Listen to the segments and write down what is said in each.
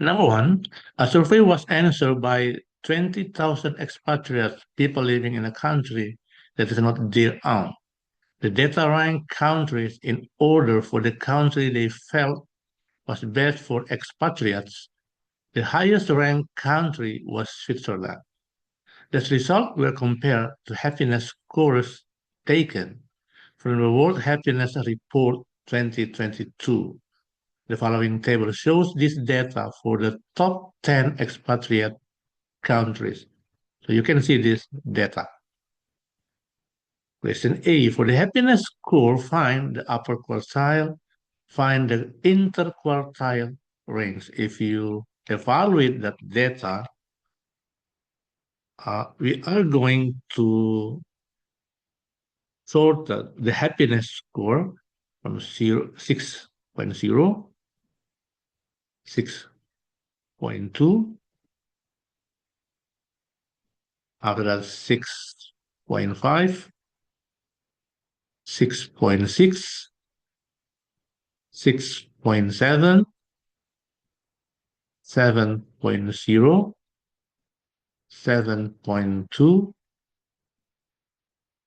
Number one, a survey was answered by 20,000 expatriates, people living in a country that is not their own. The data ranked countries in order for the country they felt was best for expatriates. The highest ranked country was Switzerland. The results were compared to happiness scores taken from the World Happiness Report 2022. The following table shows this data for the top 10 expatriate countries. So you can see this data. Question A, for the happiness score, find the upper quartile, find the interquartile range. If you evaluate that data, we are going to sort the happiness score from 6.0, 6.2, after that 6.5, 6.6, 6.7, 7.0, 7.2,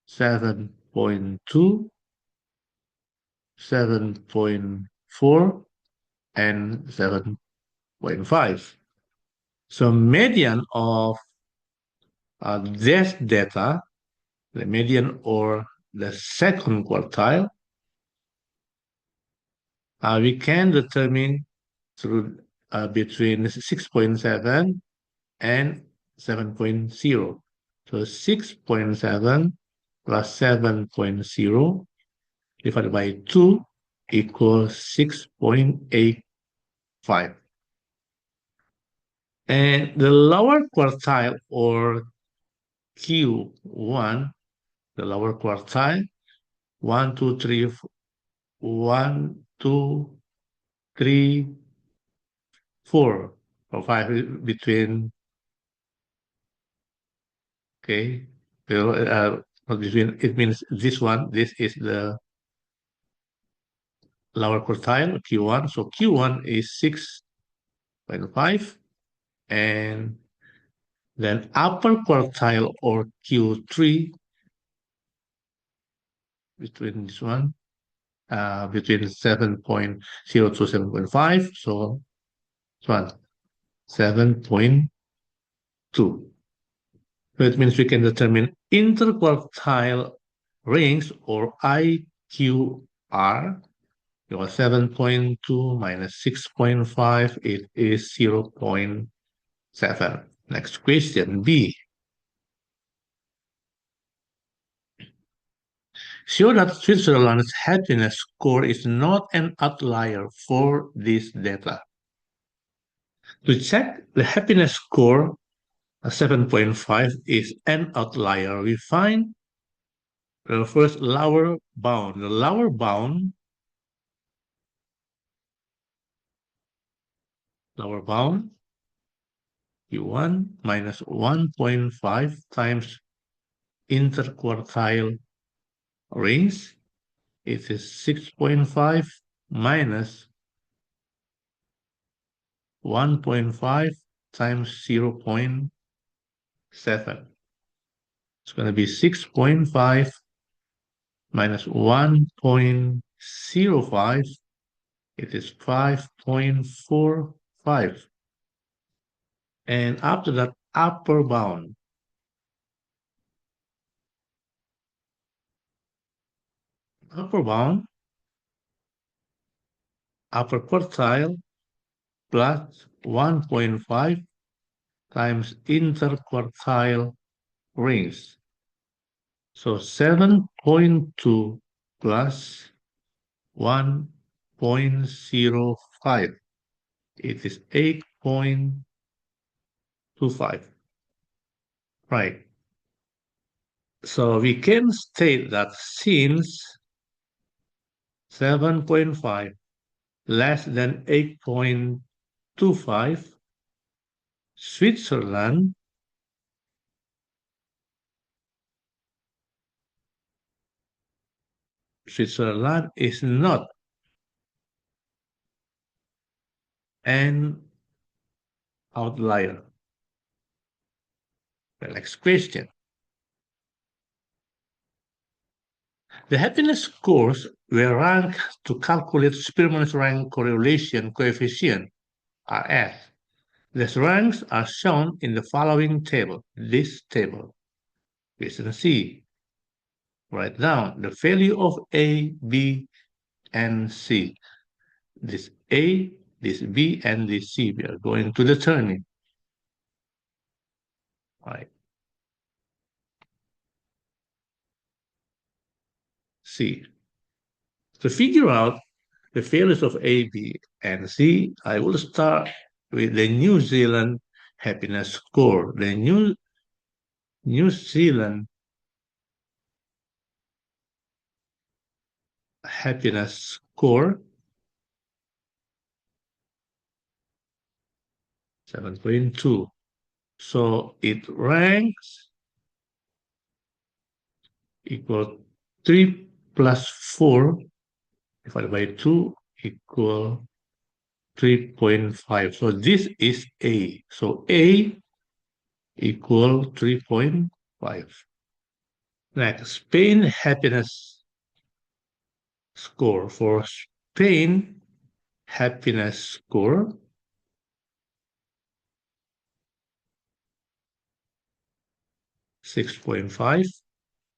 7.2, 7.4, and 7.5. So median of this data, the median or the second quartile, we can determine through between 6.7 and 7.0. So 6.7 plus 7.0 divided by 2 equals 6.85. And the lower quartile or Q1, the lower quartile, 1, 2, 3, 1, 2, 3, 4, or 5 between, okay, between, it means this one, this is the lower quartile, Q1. So Q1 is 6.5, and then upper quartile or Q3 between this one, between 7.0 to 7.5. So this one, 7.2. So it means we can determine interquartile range or IQR. 7.2 minus 6.5, it is 0.7. Next question, B. Show that Switzerland's happiness score is not an outlier for this data. To check the happiness score, 7.5 is an outlier. We find the first lower bound. The lower bound Q1 minus 1.5 times interquartile range. It is 6.5 minus 1.5 times 0.7. It's going to be 6.5 minus 1.05. It is 5.45. And after that, upper bound. Upper quartile plus 1.5 times interquartile range. So 7.2 plus 1.05. It is 8.25. Right. So we can state that since 7.5 less than 8.25, Switzerland is not an outlier. The next question. The happiness scores were ranked to calculate Spearman's rank correlation coefficient, RS. These ranks are shown in the following table, this table. Question C. Write down the value of A, B, and C. This A, this B, and this C. We are going to determine. Right. C. To figure out the values of A, B, and C, I will start with the New Zealand happiness score. The New Zealand happiness score 7.2. So it ranks equal 3 plus 4 divided by 2 equal 3.5. So this is A. So A equal 3.5. Next, Spain happiness score. For Spain happiness score, 6.5.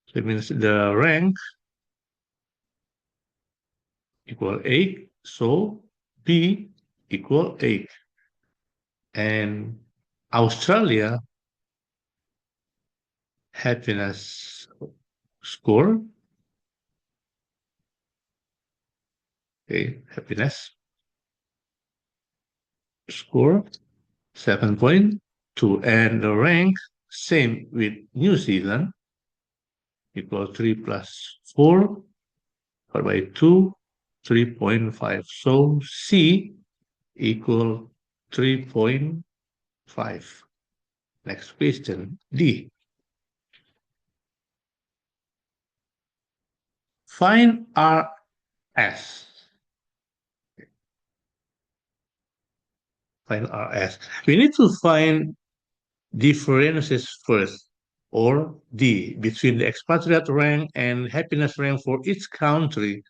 So it means the rank equal 8. So B equal 8. And Australia happiness score, okay, happiness score 7.2, and the rank same with New Zealand equal 3 plus 4 divided by 2, 3.5. So C equal 3.5. Next question, D. Find RS. Find RS. We need to find differences first, or D, between the expatriate rank and happiness rank for each country.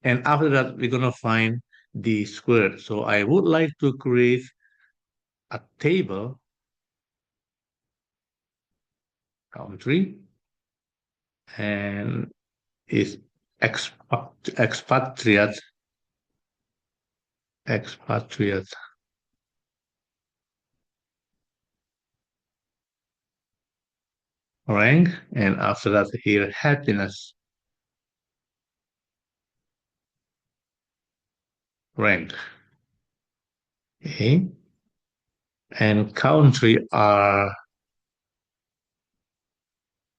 And after that, we're going to find D squared. So I would like to create a table, country, and is expatriate rank, and after that here happiness rank. Okay, and country are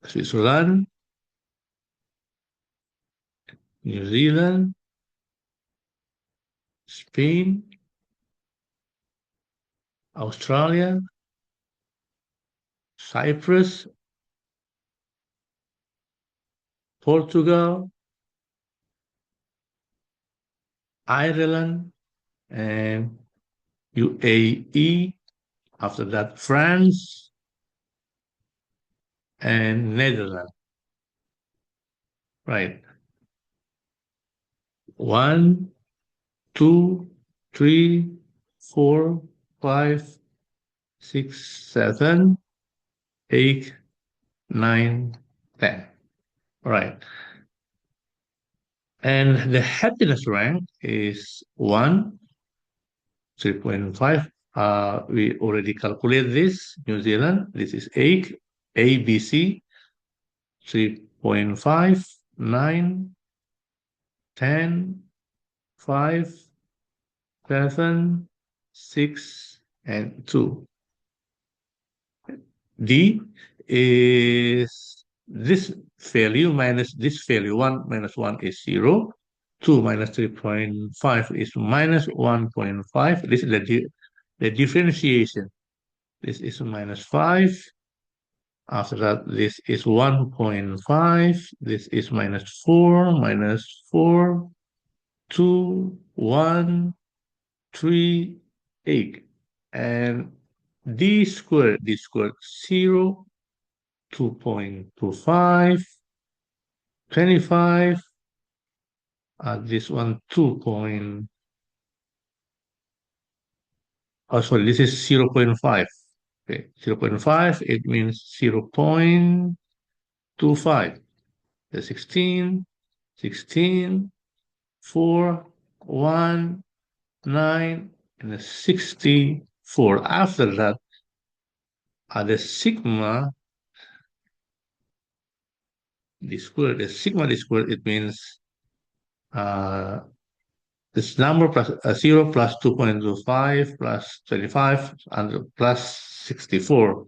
Switzerland, New Zealand, Spain, Australia, Cyprus, Portugal, Ireland, and UAE. After that, France and Netherlands. Right. 1, 2, 3, 4, 5, 6, 7, 8, 9, 10. Right. And the happiness rank is 1, 3.5. We already calculated this. New Zealand, this is 8. ABC, 3.5, 9, 10, 5, 7, 6, and 2. D is this value minus this value. 1 minus 1 is 0. 2 minus 3.5 is minus 1.5. This is the differentiation. This is minus 5. After that, this is 1.5. This is minus 4, minus 4, 2, 1, 3, 8. And D squared 0, 2.25, 25, this one 2 point, oh sorry, this is 0 0.5. Okay, 0 0.5, it means 0.25. The 16, 16, 4, 1, 9, and the 64. After that, the sigma d squared, it means uh, this number plus 0 plus 2.25 plus 25 and plus 64.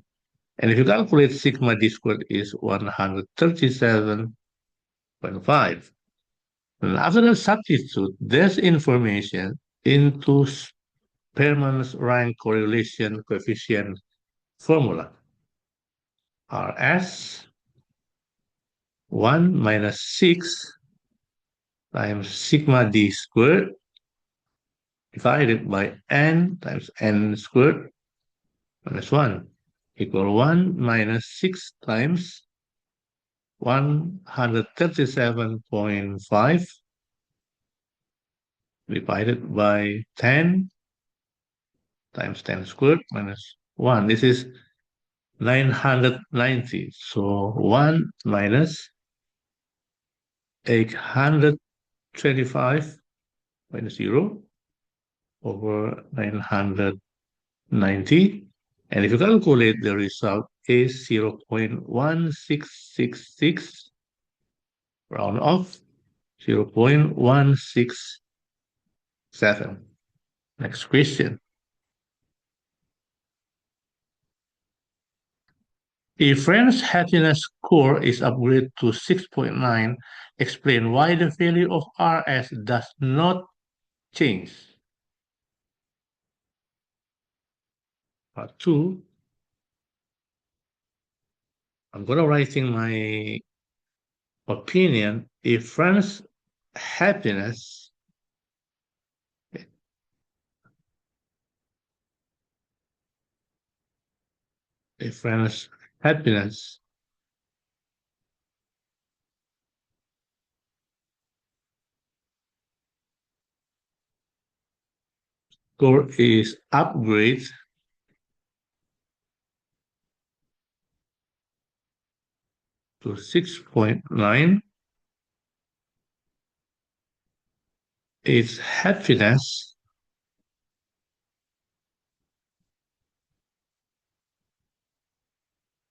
And if you calculate sigma d squared is 137.5. And after the substitute this information into Spearman's rank correlation coefficient formula. Rs 1 minus 6 times sigma d squared divided by n times n squared minus 1 equal 1 minus 6 times 137.5 divided by 10 times 10 squared minus 1. This is 990. So 1 minus 825 minus 0 over 990. And if you calculate the result is 0.1666, round off, 0.167. Next question. If friend's happiness score is upgraded to 6.9, explain why the value of RS does not change. Part 2, I'm going to writing my opinion. If friend's happiness happiness score is upgrade to 6.9,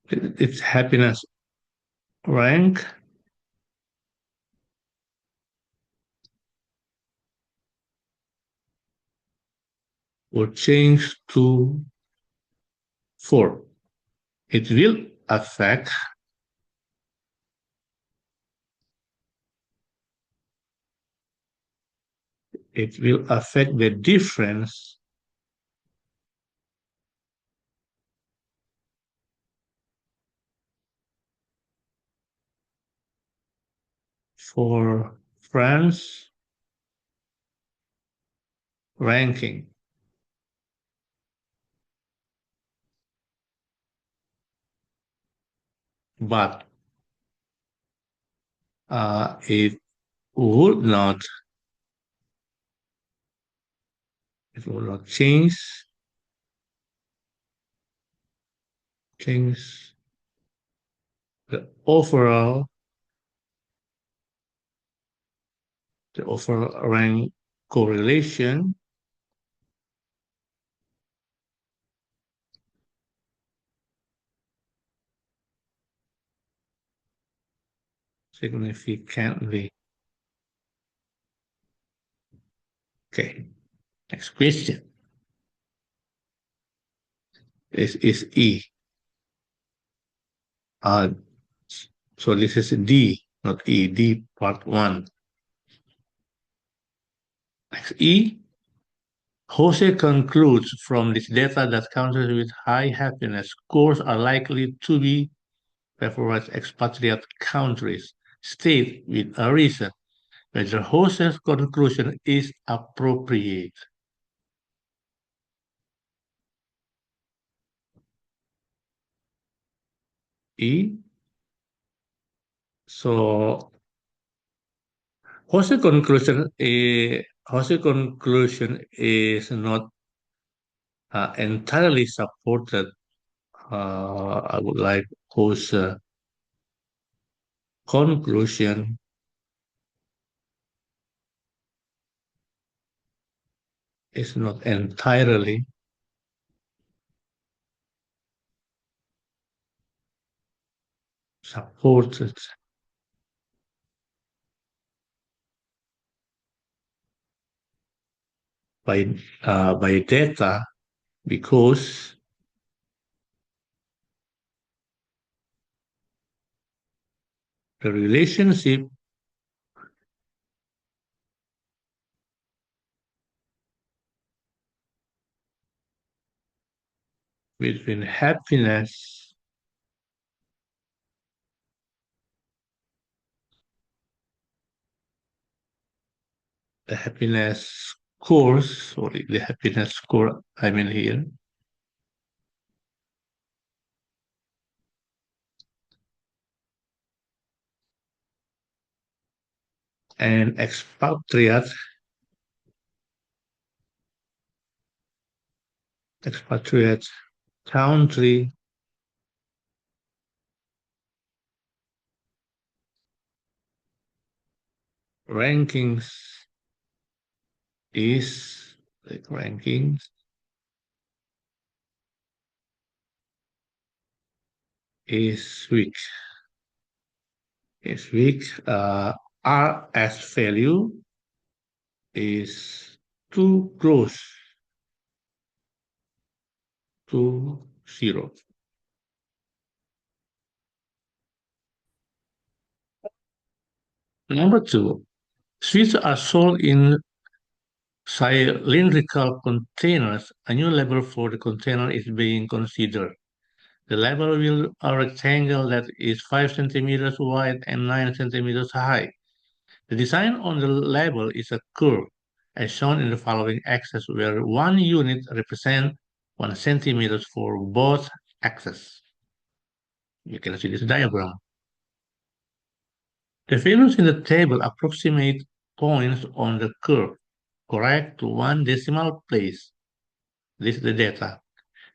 its happiness rank will change to 4. It will affect the difference for France ranking. But it would not change the overall rank correlation significantly. Okay, next question. This is E. So this is D, not E, D part 1. Next E. Jose concludes from this data that countries with high happiness scores are likely to be favorite expatriate countries. State with a reason whether Jose's conclusion is appropriate. E. So Jose conclusion is not entirely supported. I would like Jose conclusion is not entirely supported by data because the relationship between the happiness the happiness score I mean here, and expatriate country rankings is rankings is weak. Is weak. RS value is too close to zero. Number two, sweets are sold in cylindrical containers. A new label for the container is being considered. The label will be a rectangle that is 5 centimeters wide and 9 centimeters high. The design on the label is a curve, as shown in the following axis, where one unit represents 1 centimeter for both axes. You can see this diagram. The values in the table approximate points on the curve, correct to one decimal place. This is the data.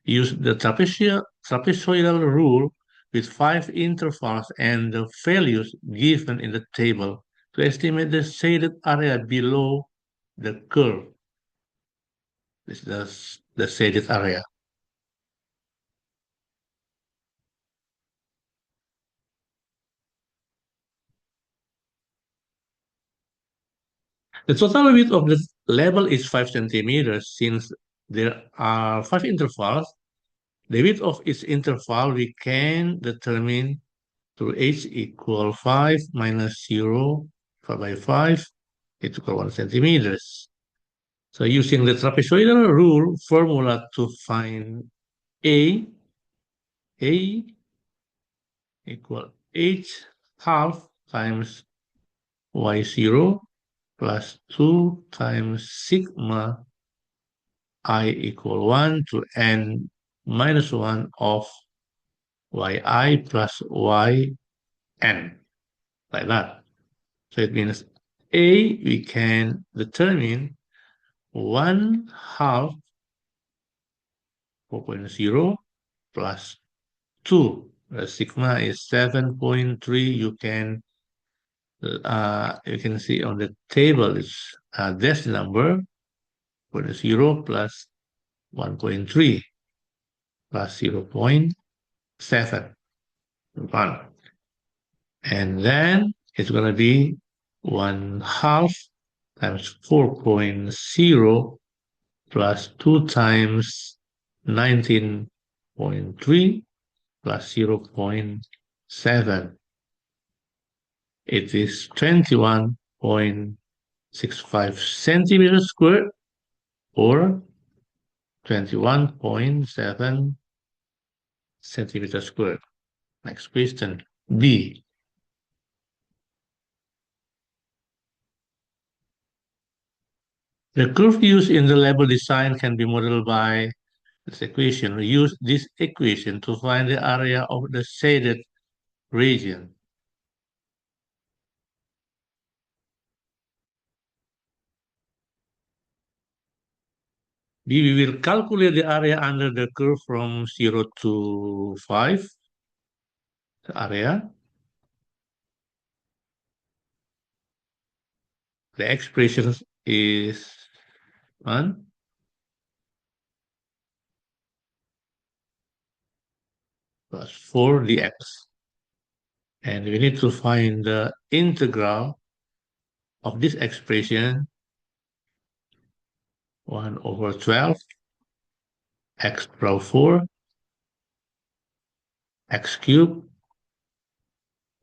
Use the trapezoidal rule with 5 intervals and the values given in the table to estimate the shaded area below the curve. This is the shaded area. The total width of the label is 5 centimeters. Since there are 5 intervals, the width of each interval we can determine through h equal 5 minus 0 5 by 5 is equal 1 centimeters. So using the trapezoidal rule formula to find A equal h half times y0 plus 2 times sigma I equal 1 to n minus 1 of yi plus yn, like that. So it means A, we can determine 1 half 4.0 plus 2. The sigma is 7.3. You can see on the table it's a decimal number for the 0 plus 1.3 plus 0.7. 1. And then it's going to be 1 half times 4.0 plus 2 times 19.3 plus 0.7. It is 21.65 centimeters squared or 21.7 centimeters squared. Next question, B. The curve used in the label design can be modeled by this equation. We use this equation to find the area of the shaded region. B, we will calculate the area under the curve from 0 to 5, the area. The expression is 1 plus 4 dx. And we need to find the integral of this expression, 1 over 12, x power 4, x cubed,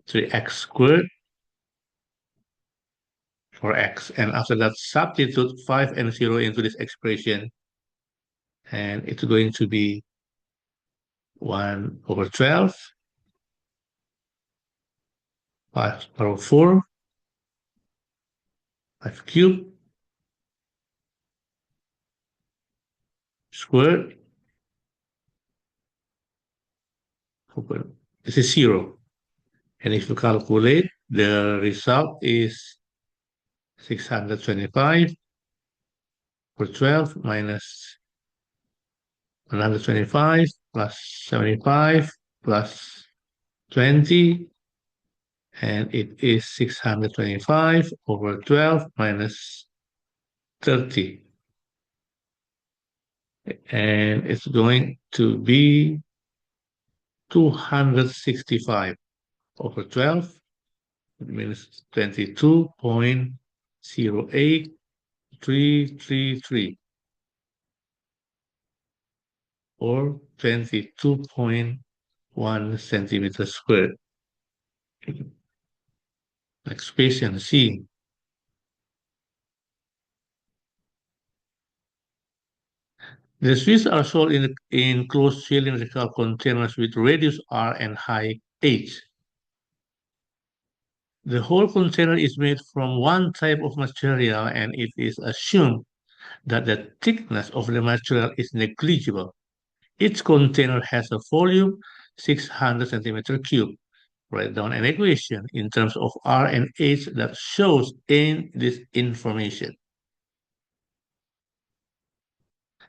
3x squared, 4x. And after that, substitute 5 and 0 into this expression. And it's going to be 1 over 12, 5 power 4, 5 cubed, squared. This is 0. And if you calculate, the result is 625 for 12 minus 125 plus 75 plus 20, and it is 625 over 12 minus 30. And it's going to be 265 over 12. It means 22.08333 or 22.1 centimeters squared. Next question, C. The Swiss are sold in closed cylindrical containers with radius R and height H. The whole container is made from one type of material, and it is assumed that the thickness of the material is negligible. Each container has a volume 600 centimeter cubed. Write down an equation in terms of R and H that shows in this information.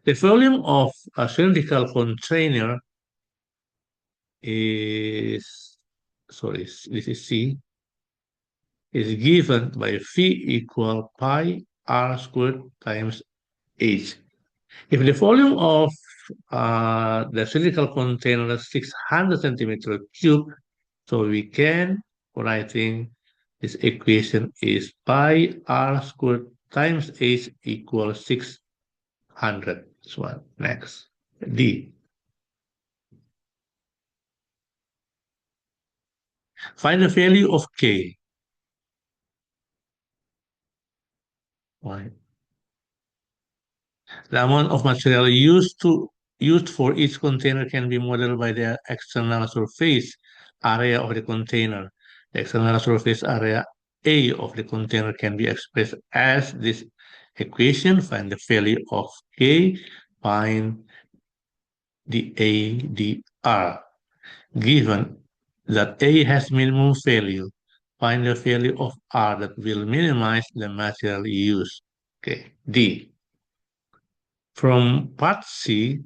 The volume of a cylindrical container is, sorry, this is C, is given by V equal pi R squared times H. If the volume of the cylindrical container is 600 centimeter cubed, so we can writing this equation is pi R squared times H equals 600. This one, next, D. Find the value of K. Why? The amount of material used for each container can be modeled by the external surface area of the container. The external surface area A of the container can be expressed as this equation. Find the value of K, find the ADR. Given that A has minimum value, find the value of R that will minimize the material used. Okay, D. From part C,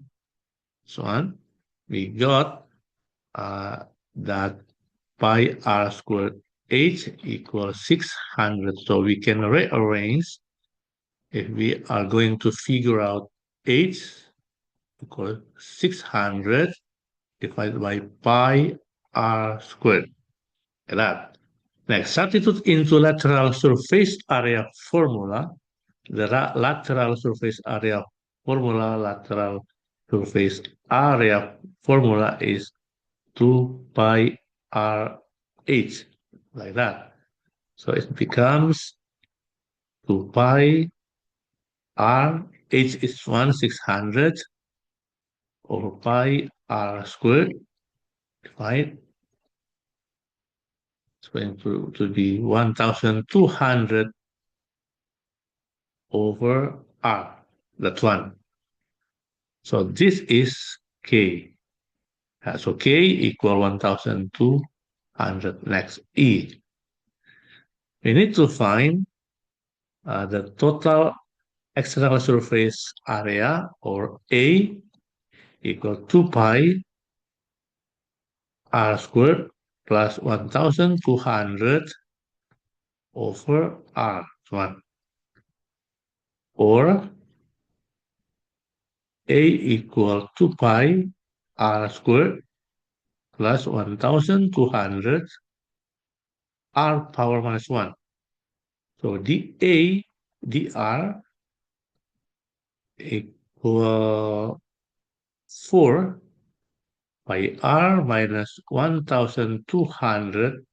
so on, we got that pi R squared H equals 600. So we can rearrange if we are going to figure out H equals 600 divided by pi R squared. Like that. Next, substitute into lateral surface area formula. The lateral surface area lateral surface area formula is 2 pi r h, like that. So it becomes 2 pi r h is 1/600 over pi r squared, right? It's going to be 1,200 over r. That's one. So this is K. So K equal 1,200 100. Next, E. We need to find the total external surface area, or A, equal 2 pi r squared plus 1200 over r, one, or A equal 2 pi r squared plus 1200 r power minus 1. So dA dr equal 4 pi r minus 1200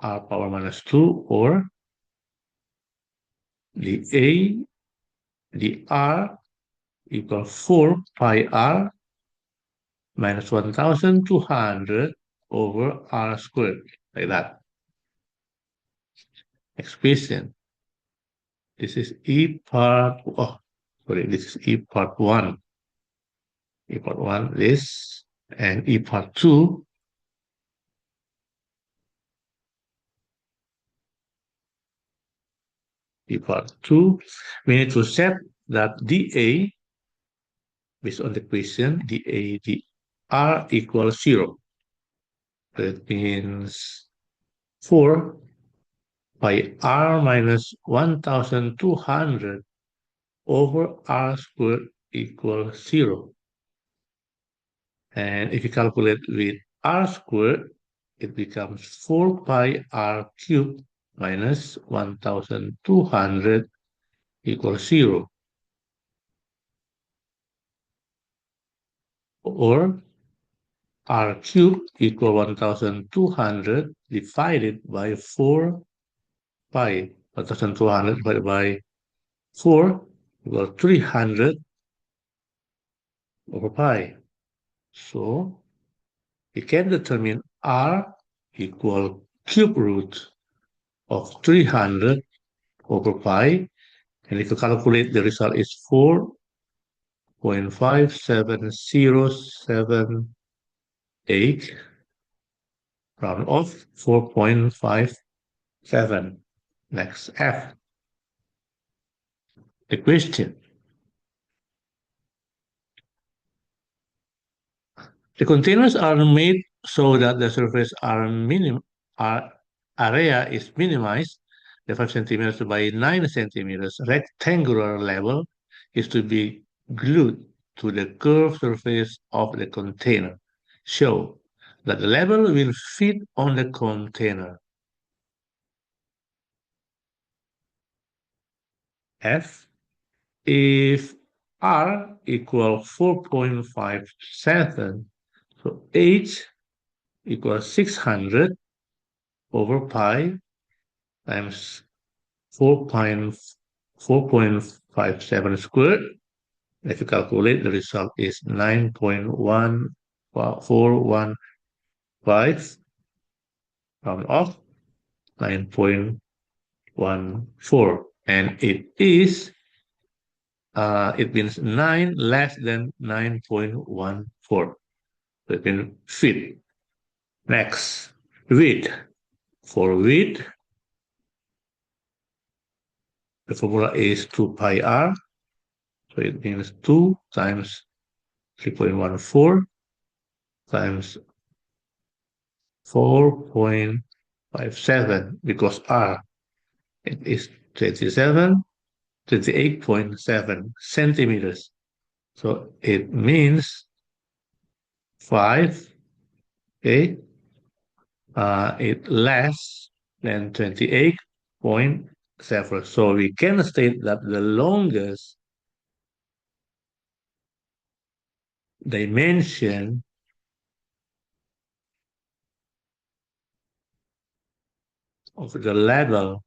r power minus 2, or dA dr equal 4 pi r minus 1200 over r squared, like that. Next question. This is E part, oh, sorry, this is E part 1. E part 1, this, and E part 2. E part 2, we need to set that dA, based on the question, dA dr equals 0. That means 4 pi r minus 1200 over r squared equals 0. And if you calculate with r squared, it becomes 4 pi r cubed minus 1200 equals 0. Or r cubed equal 1200 divided by 4 pi. 1200 divided by 4 equals 300 over pi. So we can determine r equal cube root of 300 over pi. And if you calculate, the result is 4.57078, round off 4.57. Next, F. The question. The containers are made so that the surface area is minimized. The 5 centimeters by 9 centimeters rectangular level is to be glued to the curved surface of the container. Show that the level will fit on the container. F. If R equal 4.57, so H equals 600 over pi times 4.57 squared. If you calculate, the result is 9.1415, round off 9.14, and it means 9 less than 9.14. So it means fit. Next, width. For width, the formula is 2 pi r. So it means 2 times 3.14 times 4.57, because r, it is 28.7 centimeters. So it means 5, okay, it less than 28.7. So we can state that the longest dimension of the level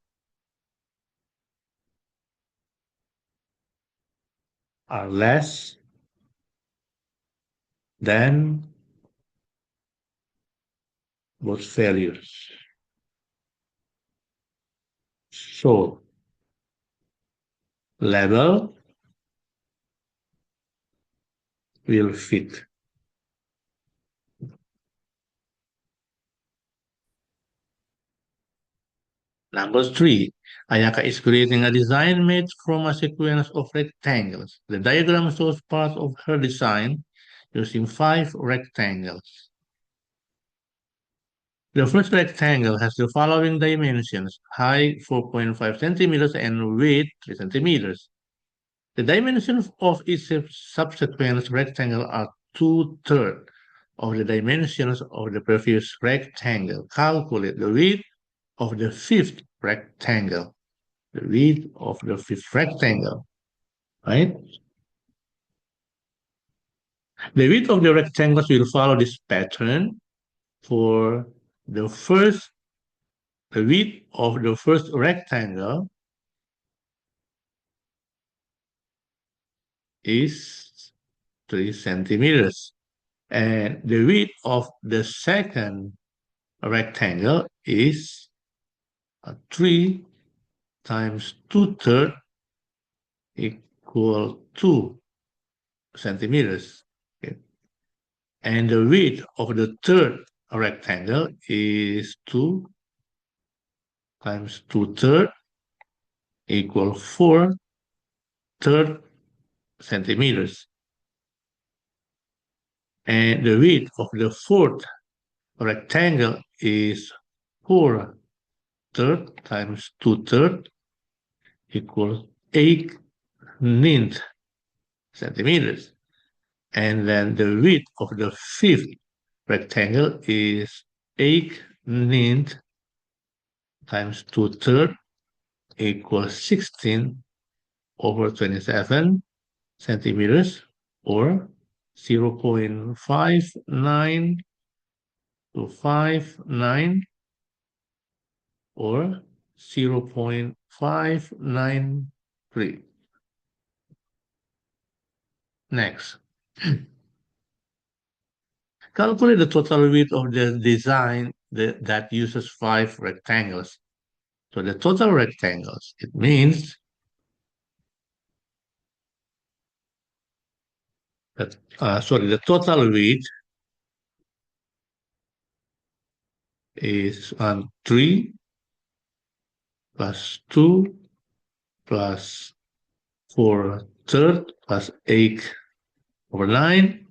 are less than both values. So level will fit. Number three, Ayaka is creating a design made from a sequence of rectangles. The diagram shows part of her design using 5 rectangles. The first rectangle has the following dimensions: height 4.5 centimeters and width 3 centimeters. The dimensions of each subsequent rectangle are 2/3 of the dimensions of the previous rectangle. Calculate the width of the fifth rectangle. The width of the fifth rectangle, right? The width of the rectangles will follow this pattern. For the first, the width of the first rectangle is 3 centimeters. And the width of the second rectangle is 3 times 2/3 equal 2 centimeters. Okay. And the width of the third rectangle is 2 times 2/3 equal 4/3 centimeters. And the width of the fourth rectangle is 4/3 times 2/3 equals 8/9 centimeters. And then the width of the fifth rectangle is 8/9 times 2/3 equals 16/27 centimeters, or 0.59 to 59, or 0.593. Next, calculate the total width of the design that uses 5 rectangles. So the total rectangles, it means that, the total width is 3 plus 2 plus 4/3 plus 8/9,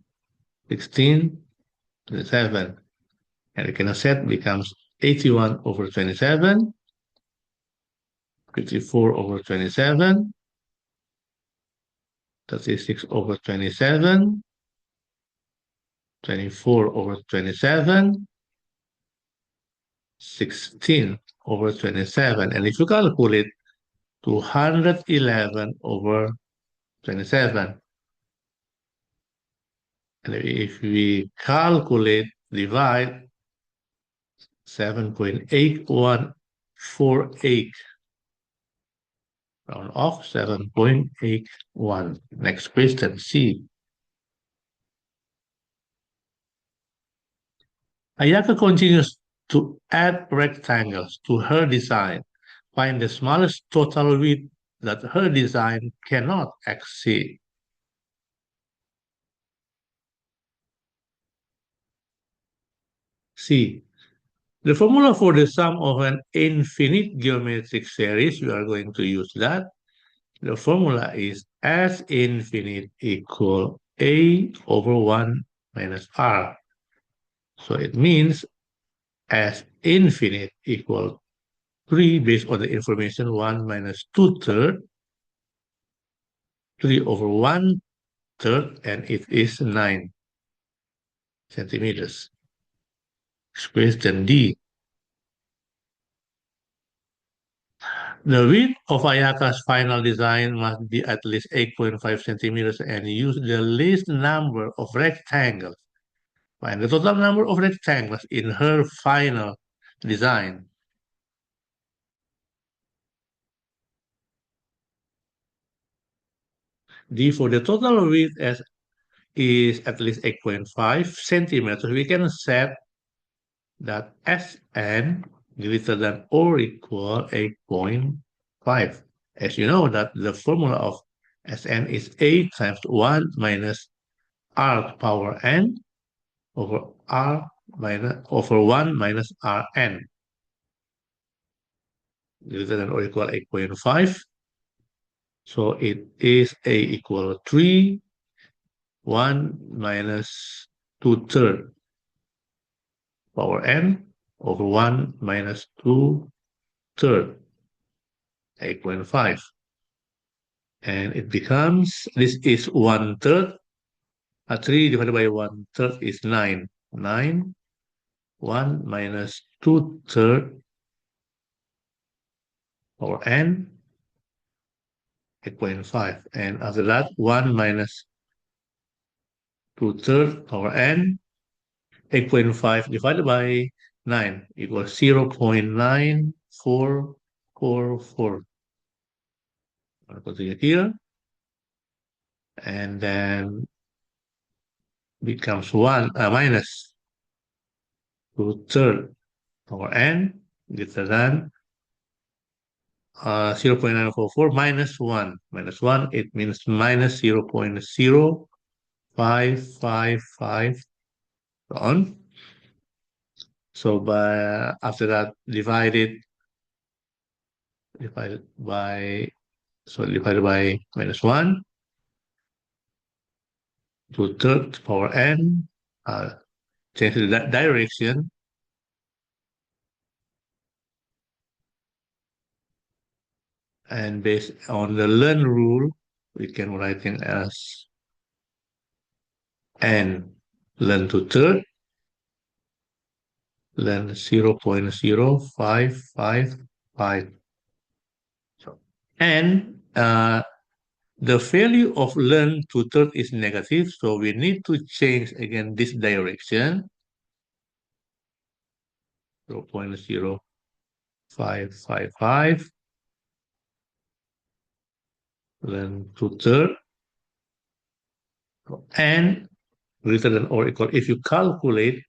16/27. And we can set becomes 81/27, 54/27, 36/27, 24/27, 16/27. And if you calculate 211/27, and if we calculate, divide 7.8148, round off 7.81. Next question, C. Ayaka continues to add rectangles to her design. Find the smallest total width that her design cannot exceed. C. The formula for the sum of an infinite geometric series, we are going to use that. The formula is S infinite equal A over 1 minus R. So it means S infinite equal 3 based on the information 1 minus 2/3, 3 over 1/3, and it is 9 centimeters. Question D. The width of Ayaka's final design must be at least 8.5 centimeters and use the least number of rectangles. Find the total number of rectangles in her final design. D, for the total width is at least 8.5 centimeters. We can set that Sn greater than or equal 8.5. As you know that the formula of Sn is 8 times 1 minus r power n over r minus over 1 minus rn. greater than or equal 8.5. So it is A equal 3, 1 minus 2/3 power n over 1 minus 2/3, 8.5. And it becomes, this is 1/3. 3 divided by 1/3 is 9. 9, 1 minus 2/3 power n, 8.5. And after that, 1 minus 2/3 power n, 8.5 divided by 9 equals 0.9444. I'll put it here. And then becomes 1 minus 2/3 power n greater than 0.944 minus 1. Minus 1, it means minus 0.0555 on. So by after that, divided by minus 1, 2/3 power n, change the direction, and based on the learn rule, we can write it as n learn to third, learn 0.0555. So, and the value of learn to third is negative, so we need to change again this direction, 0.0555, learn to third, and greater than or equal. If you calculate,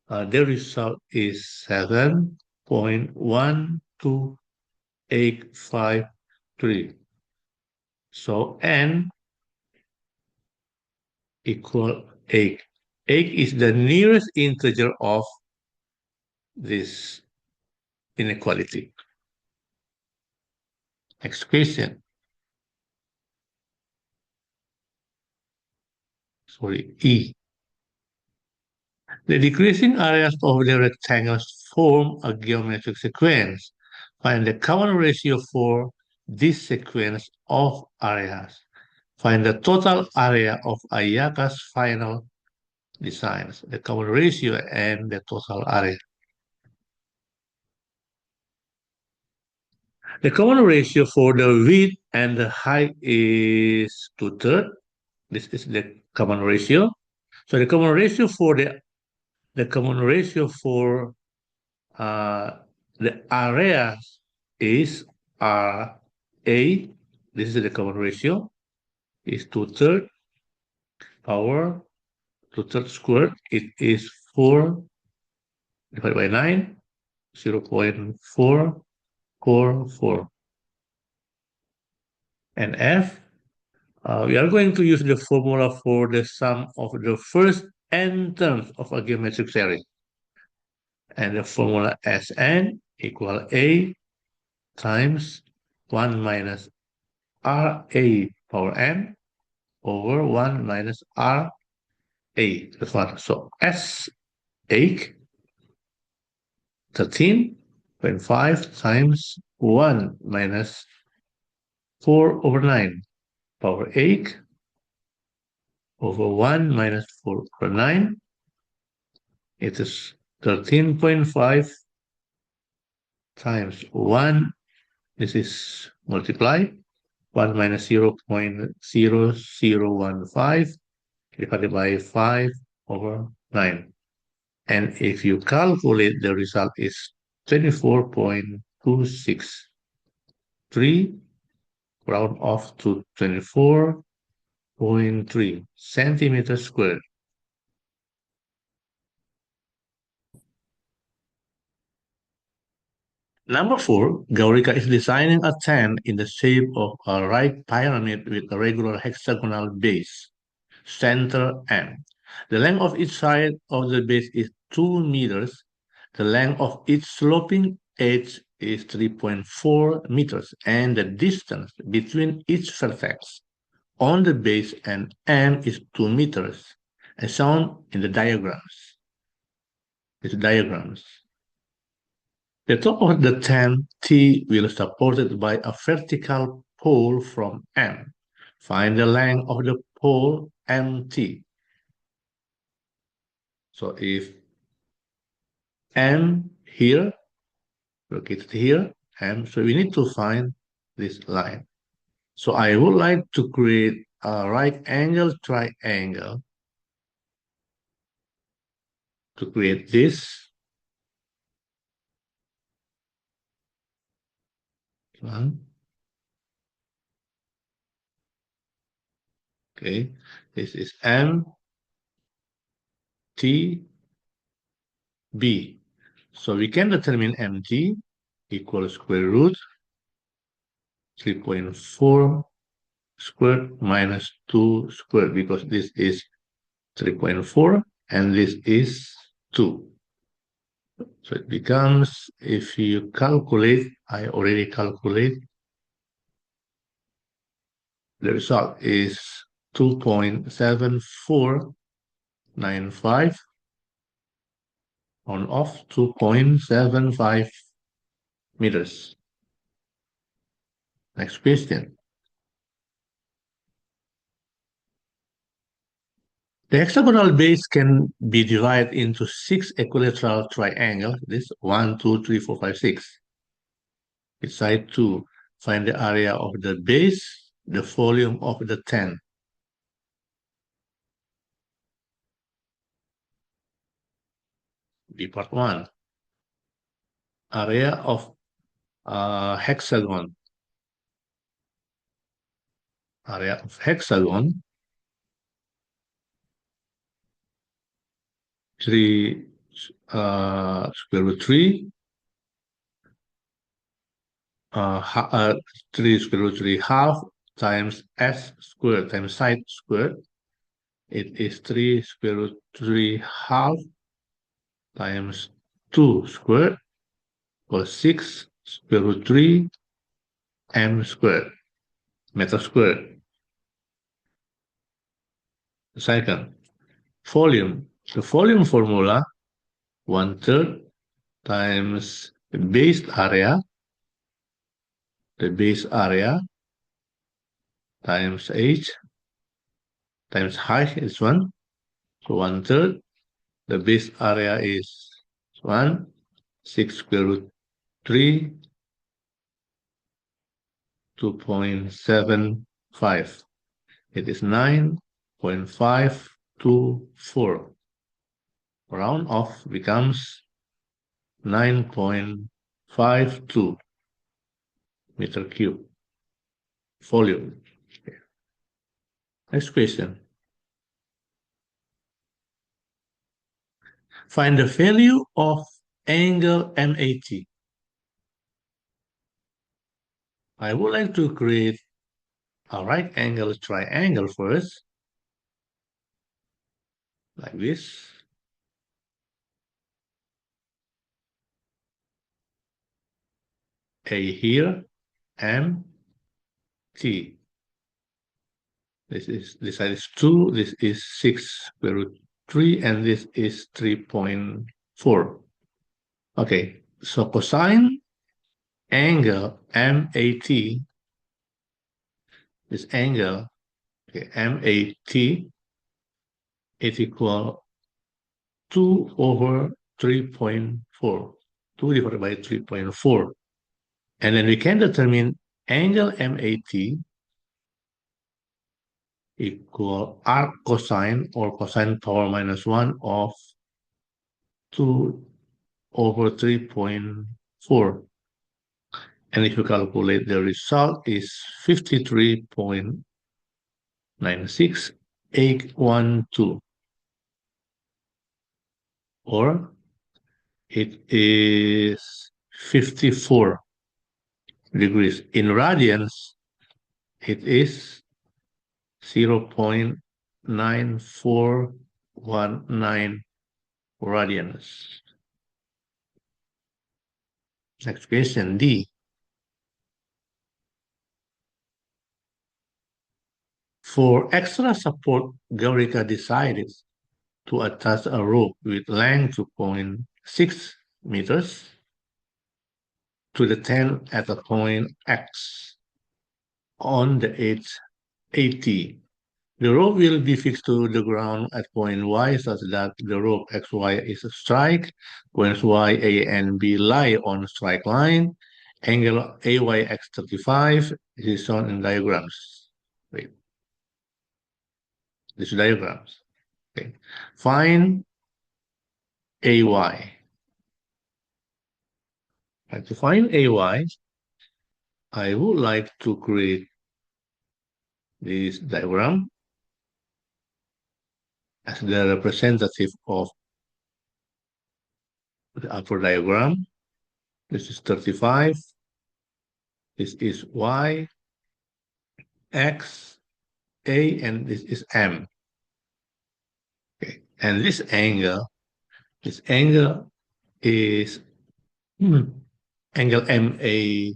the result is 7.12853. So n equal 8. 8 is the nearest integer of this inequality. Next question. Sorry, E. The decreasing areas of the rectangles form a geometric sequence. Find the common ratio for this sequence of areas. Find the total area of Ayaka's final designs, the common ratio and the total area. The common ratio for the width and the height is 2/3. This is the common ratio. So the common ratio for the common ratio for the area is RA. This is the common ratio. Is 2/3 power 2/3 squared. It is 4 divided by 9, 0.444. And F, we are going to use the formula for the sum of the first n terms of a geometric series. And the formula Sn equal A times 1 minus Ra power n over 1 minus Ra. That's one. So S8, 13.5 times 1 minus 4 over 9 power 8 over 1 minus 4 over 9. It is 13.5 times 1. This is multiply. 1 minus 0.0015 divided by 5 over 9. And if you calculate, the result is 24.263, round off to 24.3 centimeters squared. Number 4, Gaurika is designing a tent in the shape of a right pyramid with a regular hexagonal base, center M. The length of each side of the base is 2 meters. The length of each sloping edge is 3.4 meters, and the distance between each vertex on the base and M is 2 meters, as shown in the diagrams. These diagrams. The top of the tent T will be supported by a vertical pole from M. Find the length of the pole MT. So if M here, located here, M, so we need to find this line. So I would like to create a right angle triangle. To create this one. Okay, this is M T B. So we can determine MT equals square root 3.4 squared minus 2 squared, because this is 3.4 and this is 2. So it becomes, if you calculate, I already calculate, the result is 2.7495 on off 2.75 meters. Next question. The hexagonal base can be divided into 6 equilateral triangles. This 1, 2, 3, 4, 5, 6. Beside 2, find the area of the base, the volume of the tent. B part 1. Area of hexagon. Area of hexagon. 3 square root 3. 3 square root 3 half times s squared times side squared. It is 3 square root 3 half times 2 squared equals 6 square root 3 m squared, meter squared. Second, volume. The volume formula, 1/3 times the base area, times h times height is 1. So 1/3, the base area is 1, 6 square root 3, 2.75. It is 9.524. Round off becomes 9.52 meter cube volume. Okay. Next question. Find the value of angle MAT. I would like to create a right angle triangle first, like this. A here, M, T. This side is 2, this is 6 square root 3, and this is 3.4. Okay, so cosine angle MAT, this angle, okay, MAT, is equal 2 over 3.4, 2 divided by 3.4. And then we can determine angle MAT equal arc cosine or cosine power minus 1 of 2 over 3.4. And if you calculate, the result is 53.96812. Or it is 54 degrees. In radians, it is 0.9419 radians. Next question, D. For extra support, Gaurica decided to attach a rope with length 2.6 meters to the tent at a point X on the edge 80. The rope will be fixed to the ground at point Y such that the rope XY is a strike, points Y, A, and B lie on strike line, angle AYX 35 is shown in diagrams. Wait, these diagrams. Okay. Find AY. And to find AY, I would like to create this diagram as the representative of the upper diagram. This is 35. This is Y, X, A, and this is M. Okay. And this angle is angle MA,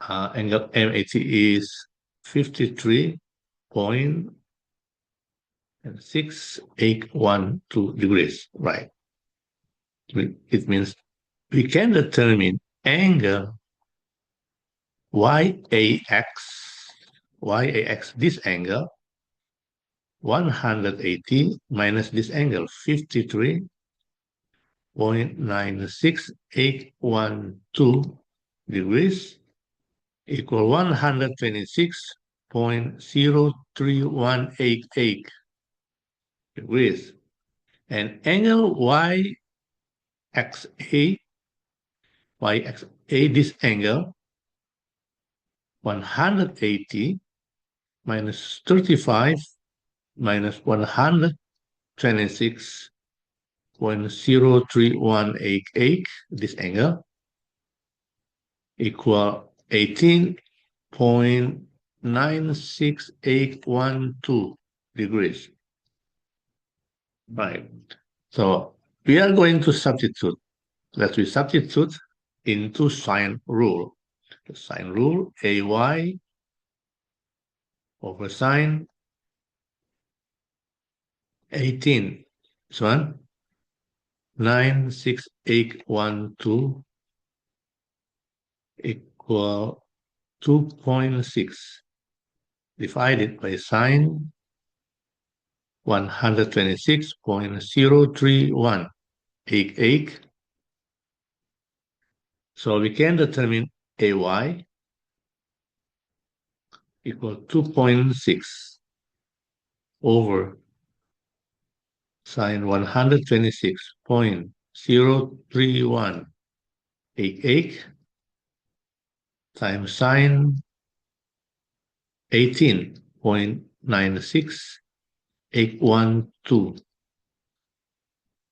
angle MAT is 53.6812 degrees, right? It means we can determine angle YAX, this angle, 180 minus this angle, 53.96812 degrees equal 126.03188 degrees. And angle YXA, this angle, 180 minus 35 minus 126.03188, this angle, equal 18.96812 degrees. Right. So we are going to substitute. Let's substitute into sine rule. The sine rule, AY over sine 18, so 96812 equal 2.6 divided by sine 126.03188. So we can determine AY equal 2.6 over sine 126.03188 times sine 18.96812.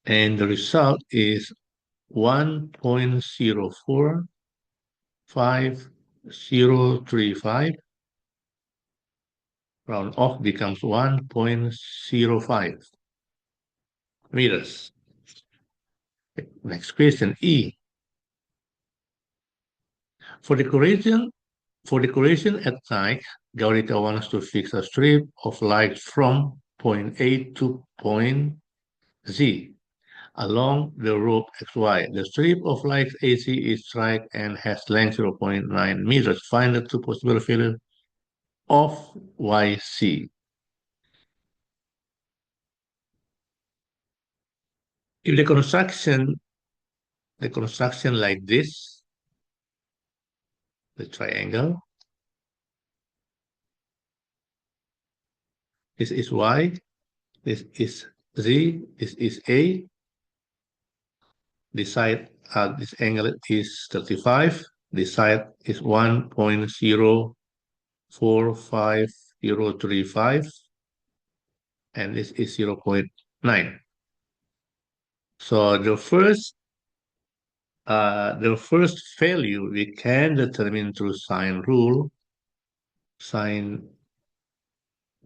And the result is 1.04535. Round off becomes 1.05 meters. Next question, E. For decoration at night, Gaurica wants to fix a strip of light from point A to point Z along the rope XY. The strip of light AC is strike and has length 0.9 meters. Find the two possible values of YC. If the construction like this, the triangle, this is Y, this is Z, this is A. This side, this angle is 35. This side is 1.045035, and this is 0.9. So the first value we can determine through sine rule, sine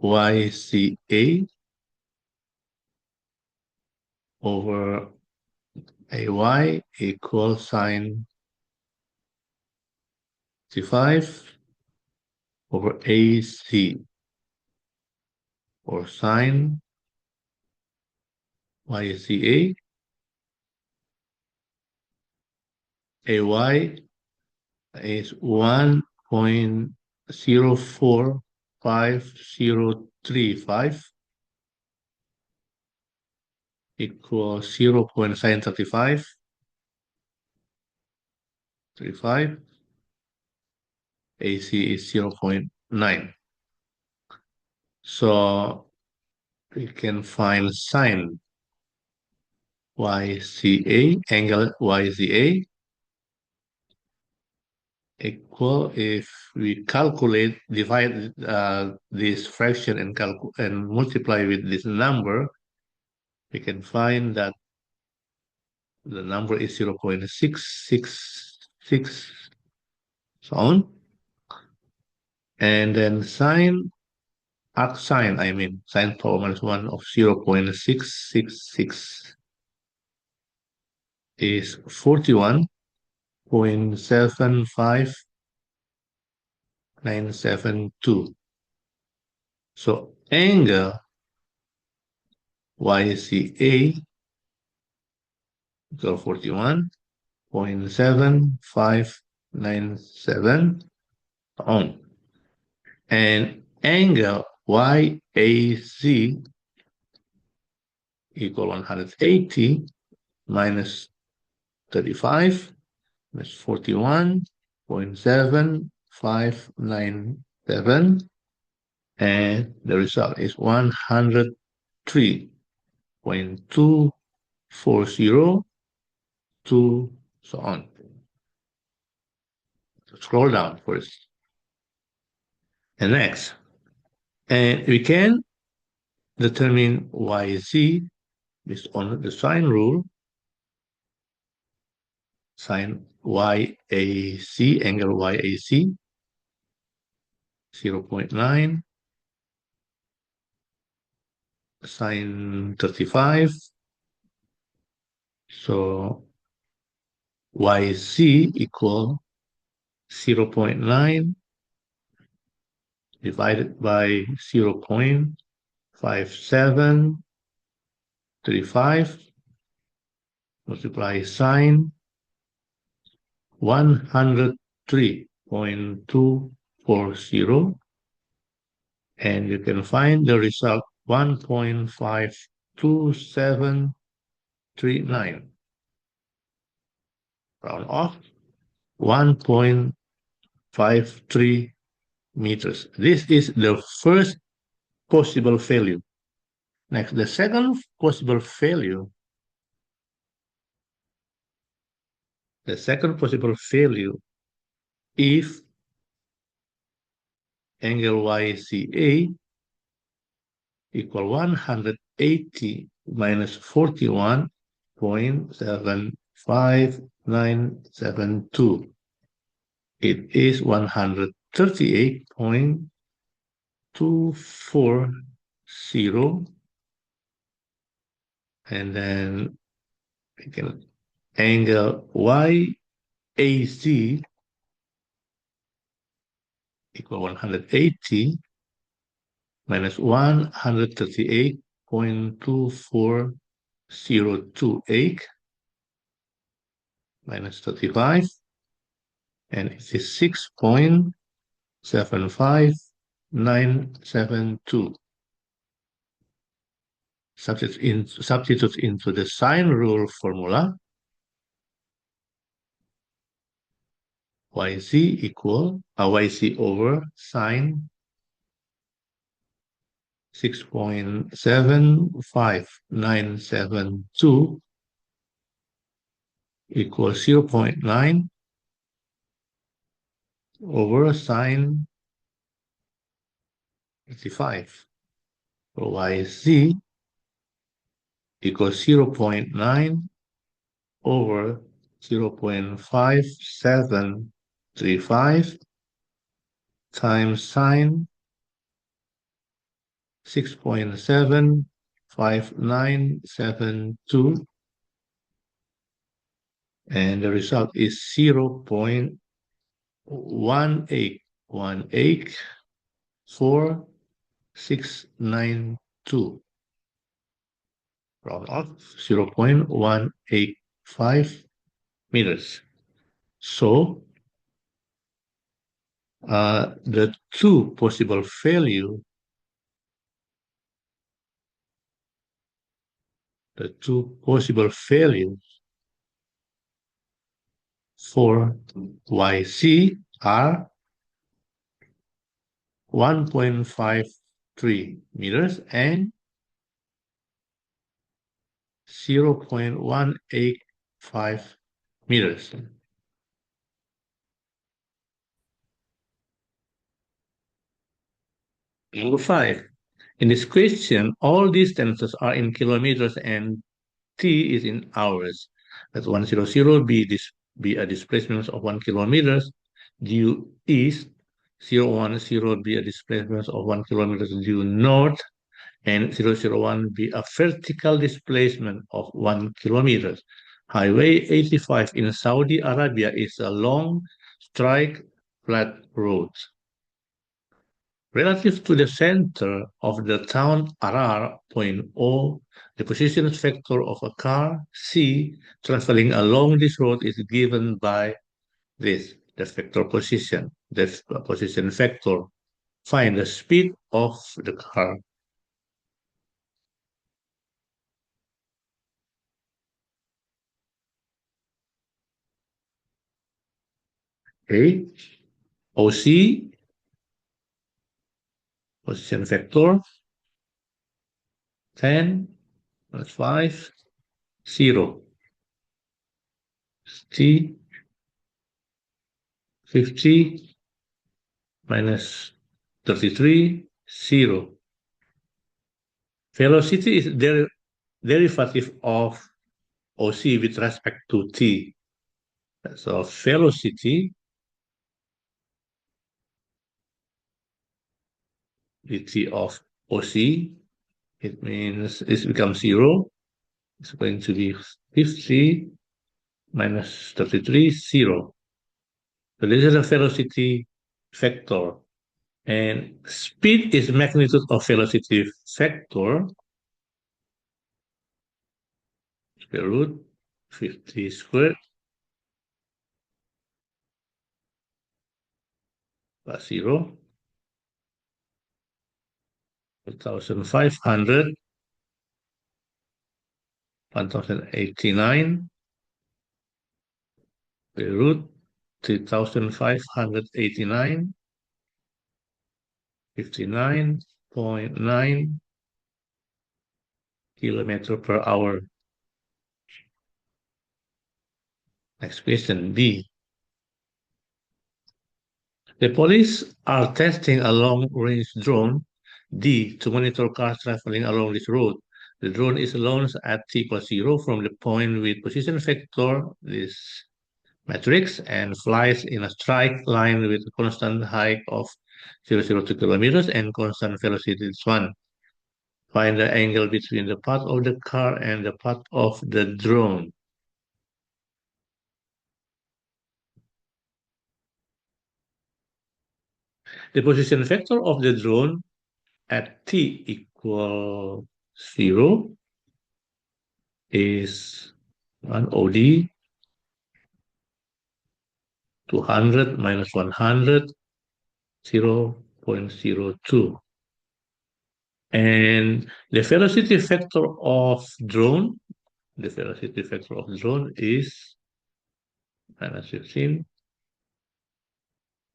YCA over AY equals sine 65 over AC, or sine YCA, AY is 1.045035 equals 0. Sine 35, 35, AC is 0.9. So we can find sine YCA, angle YCA, equal, if we calculate, divide this fraction and multiply with this number, we can find that the number is 0.666, so on. And then sine sine power minus 1 of 0.666 is 41.75972. So angle YCA equal 41.7597 on. And angle YAC equal 180 minus 35 minus 41.7597, and the result is 103.2402, so on. So scroll down first. And next, and we can determine YZ based on the sine rule. Sine YAC, angle YAC, 0.9, sine 35. So YC equal 0.9 divided by 0.5735, multiply sine 103.240, and you can find the result 1.52739. Round off, 1.53 meters. This is the first possible value. Next, the second possible value. The second possible value, if angle YCA equal 180 minus 41.75972. It is 138.240, and then we can angle YAC equal 180 minus 138.24028 minus 35, and it is 6.75972. Substitute into the sine rule formula. YC equal YC over sine 6.75972 equals 0.9 over sine 35. So YC equals 0.9 over 0.5735 times sine 6.75972, and the result is 0.9. 1.184692, round off 0.185 meters. So the two possible value, for YC are 1.53 meters and 0.185 meters. Number 5. In this question, all distances are in kilometers and t is in hours. Let 100 be a displacement of 1 kilometers due east, 010 be a displacement of 1 kilometer due north, and 001 be a vertical displacement of 1 kilometer. Highway 85 in Saudi Arabia is a long, straight, flat road. Relative to the center of the town Arar, point O, the position vector of a car, C, traveling along this road is given by this, the vector position, the position vector. Find the speed of the car. Okay, OC, position vector, 10, minus 5, 0. T, 50, minus 33, 0. Velocity is derivative of OC with respect to T. So velocity, dt of OC, it means it becomes 0. It's going to be 50 minus 33, 0. So this is a velocity vector. And speed is magnitude of velocity vector, square root 50 squared plus 0, 1,500, 1,089, square root 3,589, 59.9 kilometer per hour. Next question, B. The police are testing a long-range drone, D, to monitor cars traveling along this road. The drone is launched at t equals 0 from the point with position vector, this matrix, and flies in a straight line with a constant height of 002 kilometers and constant velocity is 1. Find the angle between the path of the car and the path of the drone. The position vector of the drone at t equals 0 is 1 OD, 200 minus 100, 0.02. And the velocity vector of drone, is minus 15,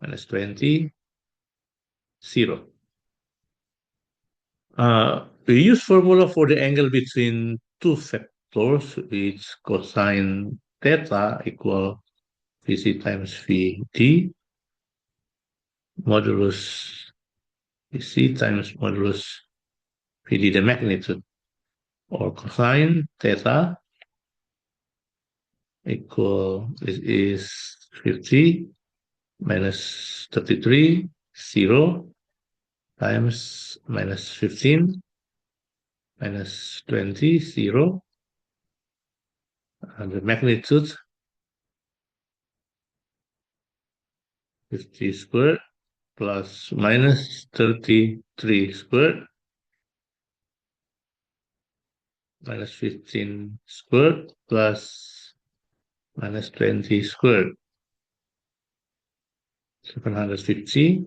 minus 20, 0. We use formula for the angle between two vectors, which cosine theta equal Vc times Vd modulus Vc times modulus Vd, the magnitude, or cosine theta equal, this is 50 minus 33, 0, times minus 15 minus 20, 0, and the magnitude 50 squared plus minus 33 squared minus 15 squared plus minus 20 squared. 750,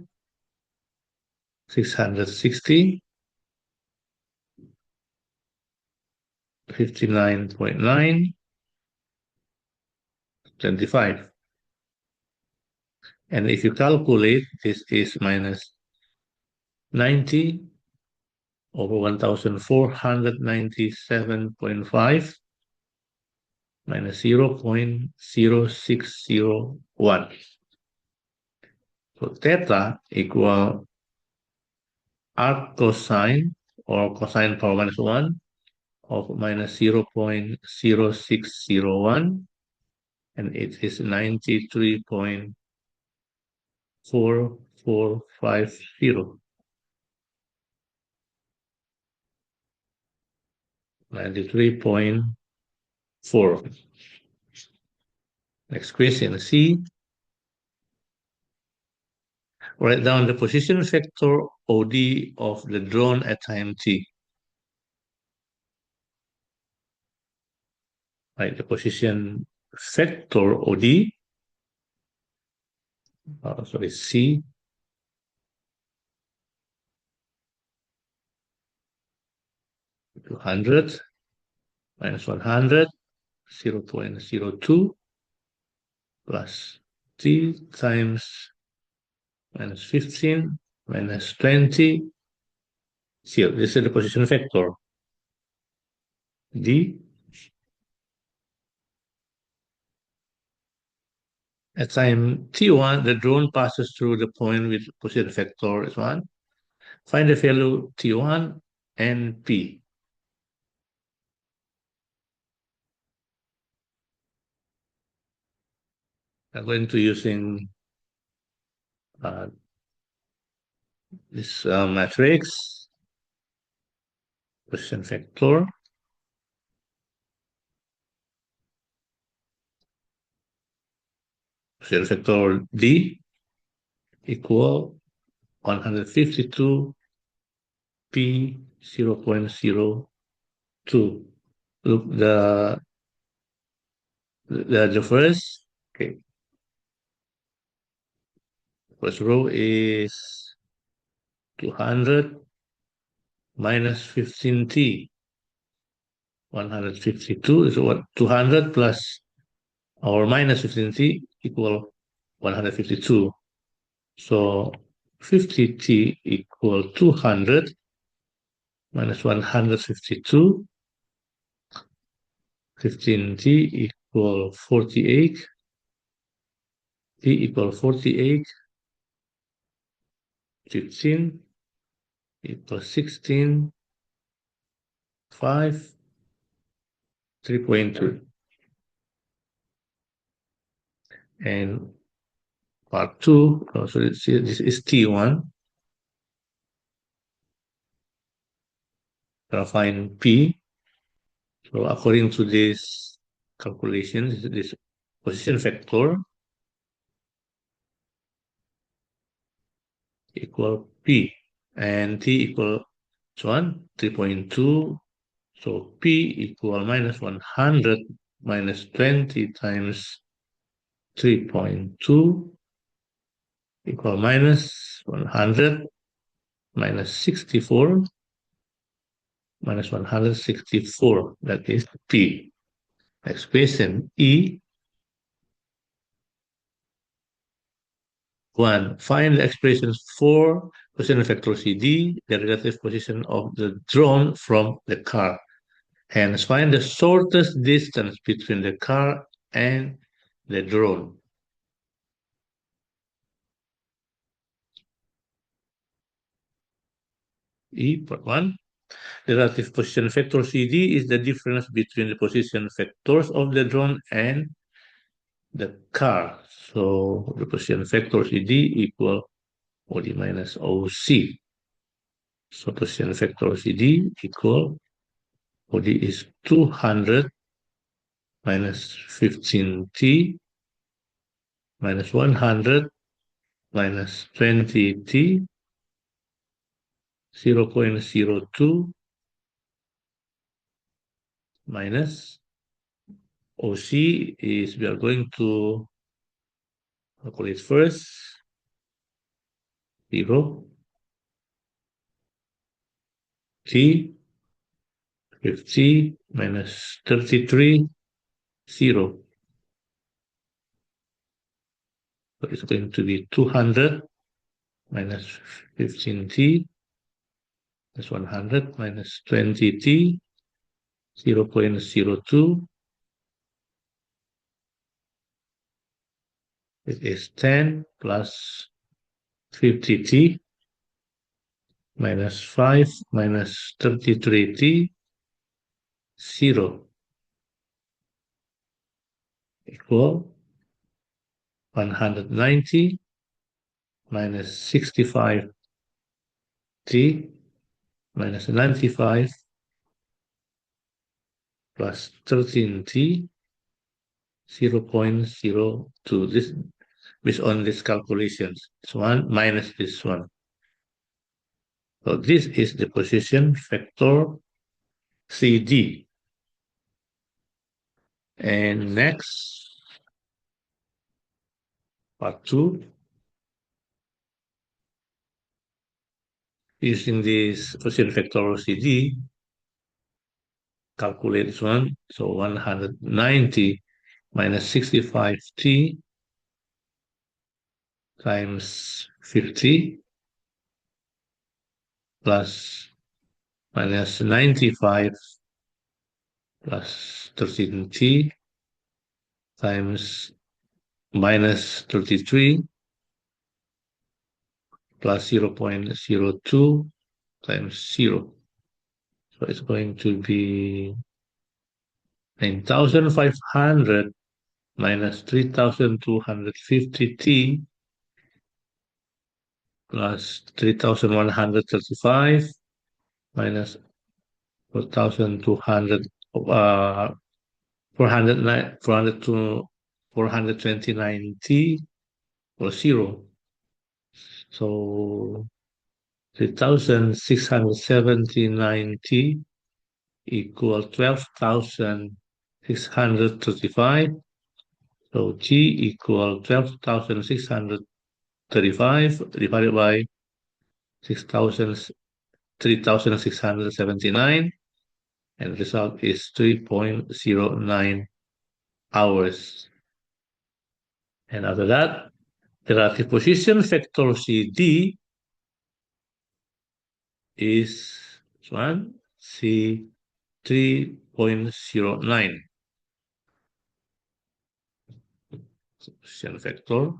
660, 59.9, 25. And if you calculate, this is minus 90 over 1497.5 minus 0.0601. So theta equal arc cosine or cosine power minus 1 of minus 0.0601, and it is 93.4450. 93.4. Next question, C. Write down the position vector OD of the drone at time t. Right, the position vector OD, sorry, C, 200 minus 100, 0.02 plus t times minus 15 minus 20. So this is the position vector. D. At time t1, the drone passes through the point with position vector is 1. Find the value t1 and p. I'm going to using this matrix, position vector, position vector D equal 152 P 0.02. Look, the first row is 200 minus 15t. 152 is what? 200 plus or minus 15t equal 152. So 50t equal 200 minus 152. 15t equal 48. T equal 48. 15 equal 16. 5. 3.2. And part 2, so let's see, this is T1. Gonna find P. So according to this calculation, this position vector equal P, and T equal 3.2. So P equal minus 100 minus 20 times 3.2 equal minus 100 minus 64 minus 164. That is P. Expression E. 1. Find the expressions for position vector CD, the relative position of the drone from the car. Hence, find the shortest distance between the car and the drone. E, part 1. The relative position vector CD is the difference between the position vectors of the drone and the car. So the position vector CD equal OD minus OC. So position vector CD equal OD is 200 minus 15t minus 100 minus 20t, 0.02 minus OC is, we are going to calculate first, 0, t, 50 minus 33, 0. So it's going to be 200 minus 15t, that's 100 minus 20t, 0.02. It is 10 plus 50t minus 5 minus 33t, 0 equal 190 minus 65t minus 95 plus 13t, 0.02. This based on these calculations. This one minus this one. So this is the position vector CD. And next, part 2, using this position vector CD, calculate this one. So 190 minus 65t times 50 plus minus 95 plus 13t times minus 33 plus 0.02 times 0. So it's going to be 9,500 minus 3,250t plus 3,135 minus 4,200, 400 to 429t or 0. So 3,679t equal 12,635. So T equal 12,635 divided by 3,679, and the result is 3.09 hours. And after that, the relative position vector CD is one C 3.09. Position vector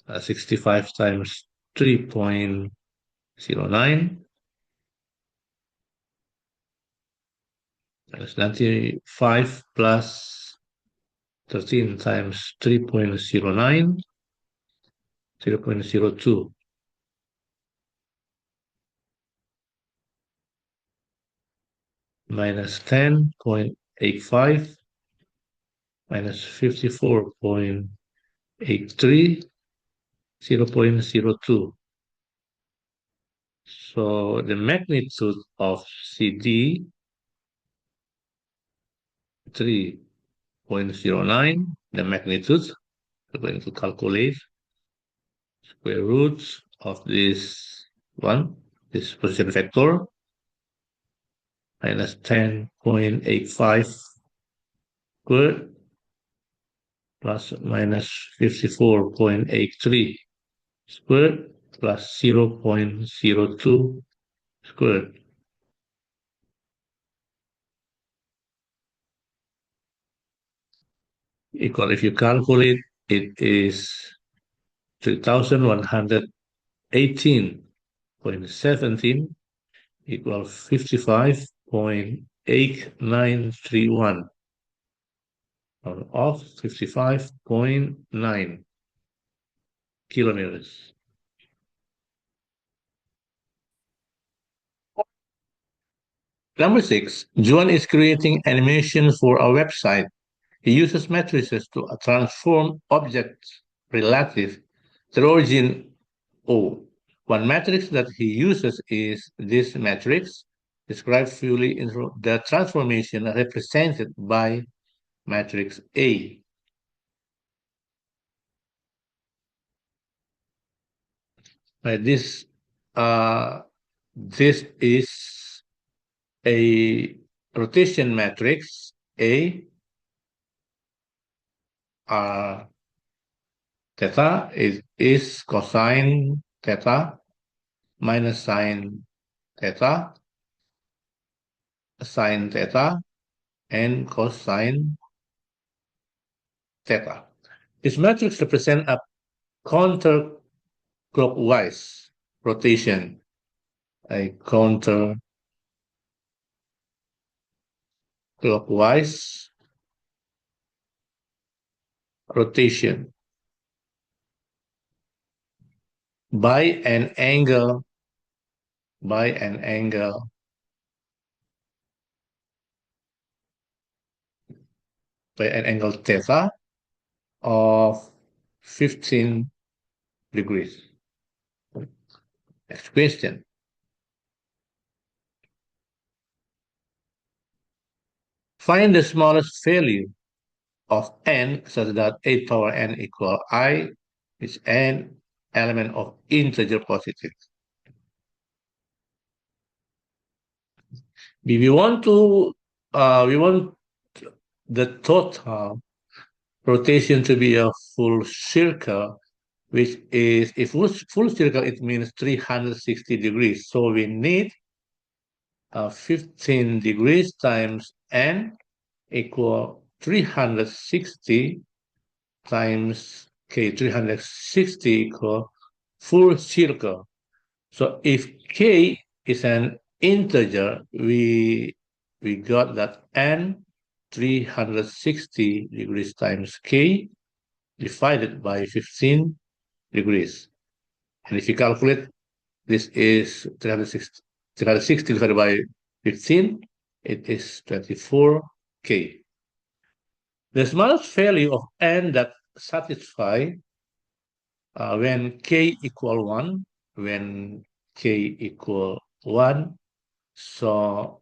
uh, 65 times 3.09 minus 95 plus 13 times 3.09, 0.02. Minus 10.85 minus 54.83, 0.02. So the magnitude of CD 3.09, the magnitude, we're going to calculate square roots of this one, this position vector, minus 10.85 squared plus minus 54.83 squared plus 0.02 squared. Equal, if you calculate, it is 3,118.17 equal 55.8931 out of 55.9 kilometers. Number six, Juan is creating animation for a website. He uses matrices to transform objects relative to the origin O. One matrix that he uses is this matrix, described fully in the transformation represented by matrix A. Right, this is a rotation matrix A. Theta is cosine theta minus sine theta, sine theta, and cosine theta. This matrix represents a counterclockwise rotation, a counterclockwise rotation by an angle by an angle by an angle theta of 15 degrees. Next question. Find the smallest value of n such that a power n equal I is an element of integer positive. We want the total rotation to be a full circle, which is a full circle, it means 360 degrees. So we need 15 degrees times n equal 360 times k. 360 equal full circle. So if k is an integer, we got that n 360 degrees times k divided by 15 degrees. And if you calculate, this is 360 divided by 15, it is 24k. The smallest value of n that satisfy when k equal 1, when k equal 1, so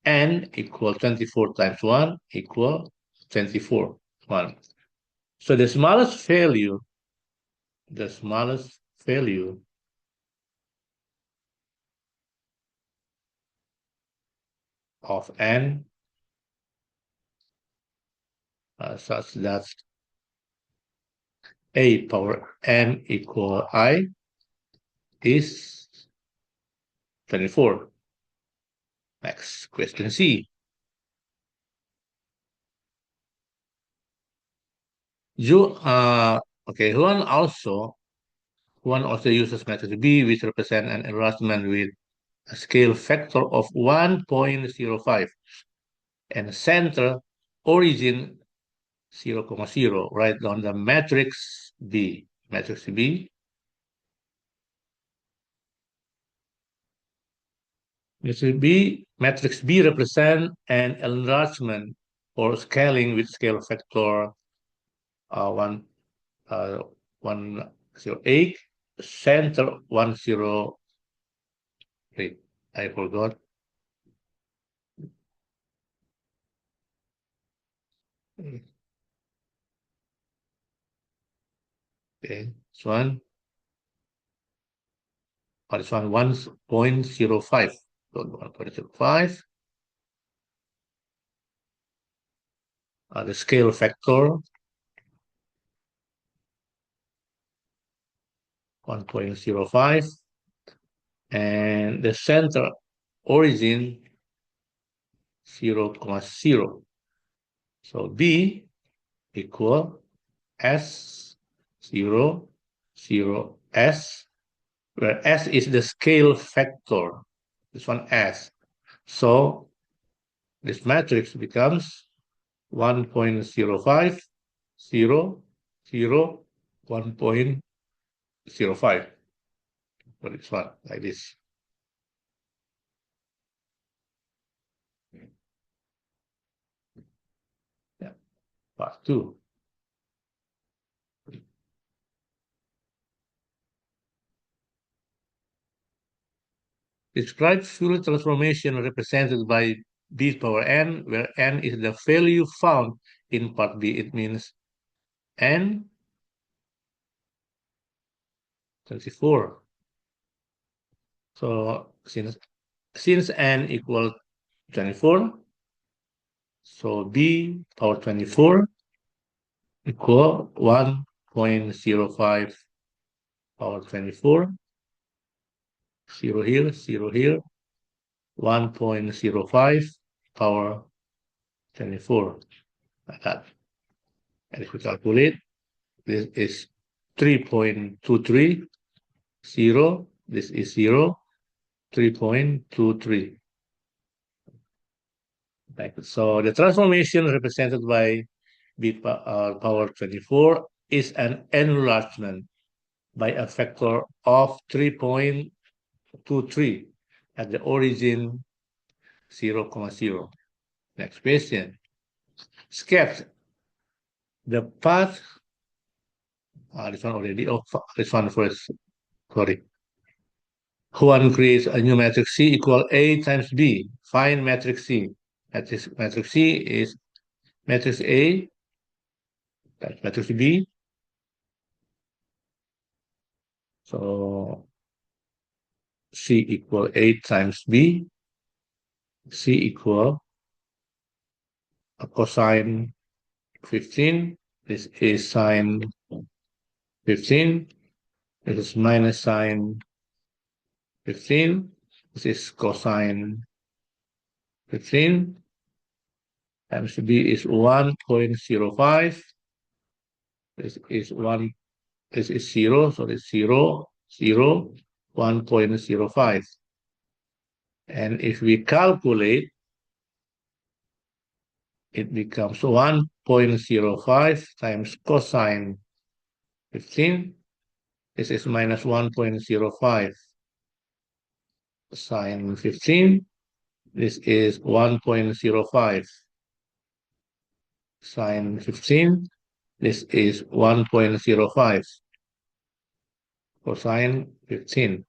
n equal 24 times 1 equal 24, 1. So the smallest value of n such that a power n equal I is 24. Next question C. Juan also uses method B, which represent an enlargement with a scale factor of 1.05 and center origin 0, write down the matrix B. Matrix B. Matrix B represent an enlargement or scaling with scale factor 108, center 10. Wait, I forgot. Okay, this one. This one 1.05. So 1.05. The scale factor 1.05, and the center origin 0, so B equal S 0, S, where S is the scale factor, this one S. So this matrix becomes 1.05, 0, 1.05 for this one, like this. Part 2. Describe Fourier transformation represented by b power n, where n is the value found in part B. It means n 24. So since n equals 24, so b power 24 equal 1.05 power 24, 0 here, 1.05 power 24, like that. And if we calculate, this is 3.23, 0, this is 0, 3.23. So the transformation represented by b power 24 is an enlargement by a factor of 3.23 at the origin 0, 0. Next question. Sketch the path. This one already. Oh, this one first. Sorry. One creates a new matrix C equal A times B. Find matrix C. Matrix C is matrix A times matrix B. So C equal A times B. C equal a cosine 15. This is sine 15. This is minus sine 15. This is cosine 15. Times B is 1.05. This is 1. This is 0. So it's 0, 0, 1.05. And if we calculate, it becomes 1.05 times cosine 15. This is minus 1.05 sine 15. This is 1.05 sine 15. This is 1.05 cosine 15.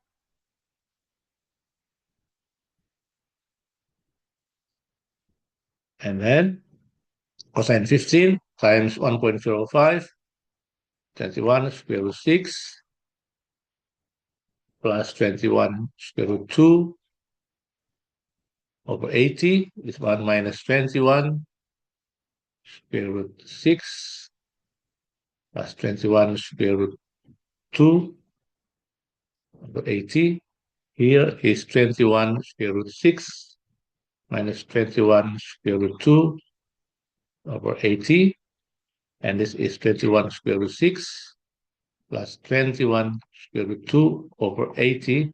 And then cosine 15 times 1.05, 21 square root 6 plus 21 square root 2 over 80. This one minus 21 square root 6 plus 21 square root 2 over 80. Here is 21 square root 6 minus 21 square root 2 over 80. And this is 21 square root 6 plus 21 square root 2 over 80.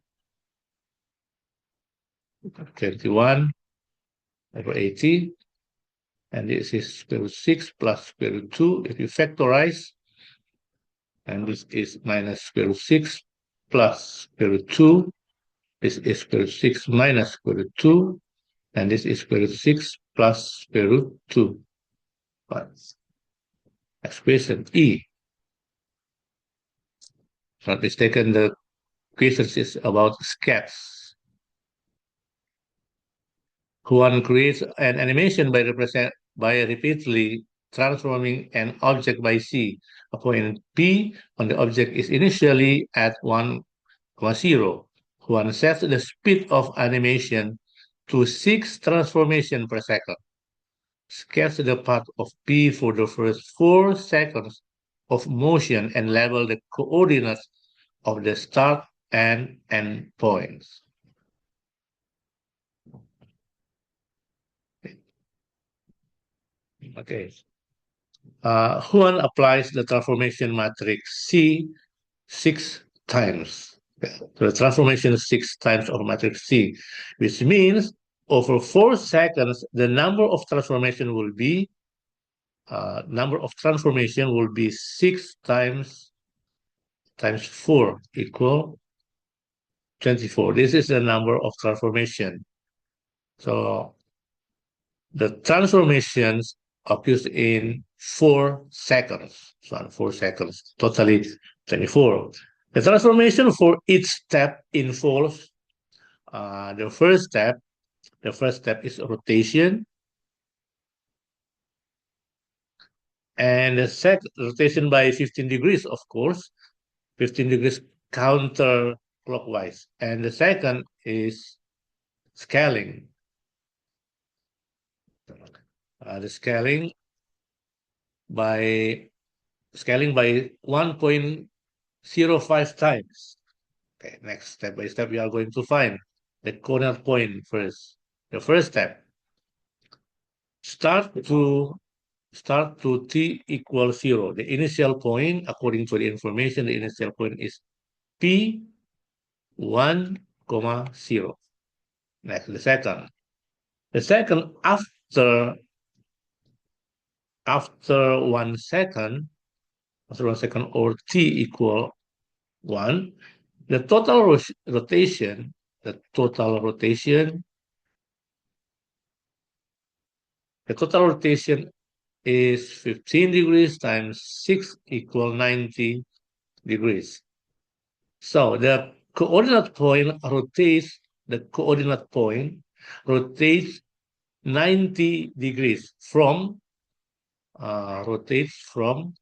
21 over 80. And this is square root 6 plus square root 2. If you factorize, and this is minus square root 6 plus square root 2. This is square root 6 minus square root 2. And this is square root 6 plus square root 2. But expression E. Not mistaken, the question is about scats. One creates an animation by repeatedly transforming an object by C. A point P on the object is initially at 1, 0. One sets the speed of animation to 6 transformations per second. Sketch the path of P for the first 4 seconds of motion and label the coordinates of the start and end points. Okay. Juan applies the transformation matrix C 6 times. The transformation is 6 times of matrix C, which means over 4 seconds, the number of transformation will be 6 times 4 equal 24. This is the number of transformation. So the transformations occurs in 4 seconds. So 4 seconds, totally 24. The transformation for each step involves the first step. The first step is rotation, and the second rotation by 15 degrees, of course, 15 degrees counterclockwise. And the second is scaling. The by scaling by 1.05 times. Okay, next step by step, we are going to find the corner point first. The first step, start to t equals 0. The initial point, according to the information, the initial point is p 1, 0. Next, the second. The second, after 1 second, or t equal 1, the total rotation, the total rotation, the total rotation is 15 degrees times 6 equal 90 degrees. So the coordinate point rotates, 90 degrees from, rotates from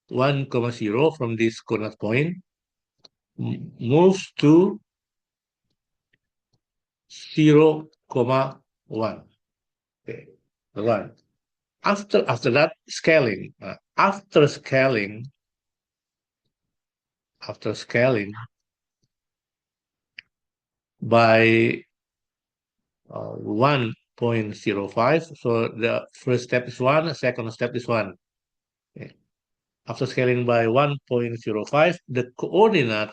1, 0 from this coordinate point, moves to 0, 1. Okay, 1. After that, scaling. After scaling by 1.05. So the first step is 1, second step is 1. Okay. After scaling by 1.05, the coordinate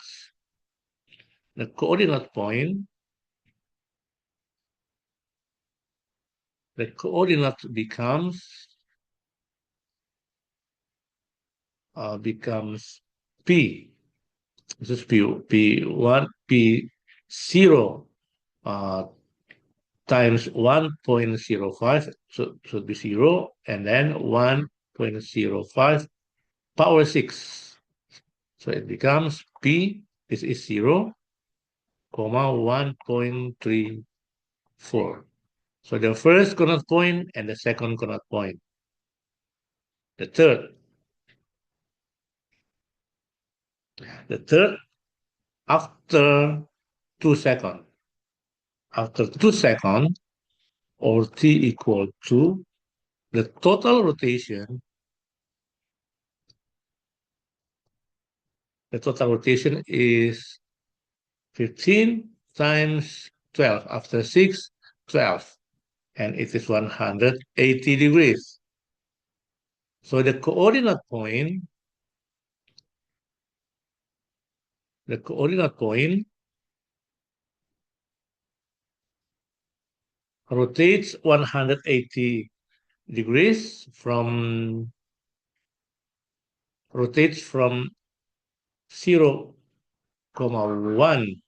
point, becomes p. This is p1, p0 times 1.05, so should be 0, and then 1.05 power 6. So it becomes p, this is 0, 1.34. So the first coordinate point and the second coordinate point. The third, after 2 seconds. After 2 seconds, or t equal 2, the total rotation is 15 times 12. After 6, 12. And it is 180 degrees. So the coordinate point rotates 180 degrees from 0, 1,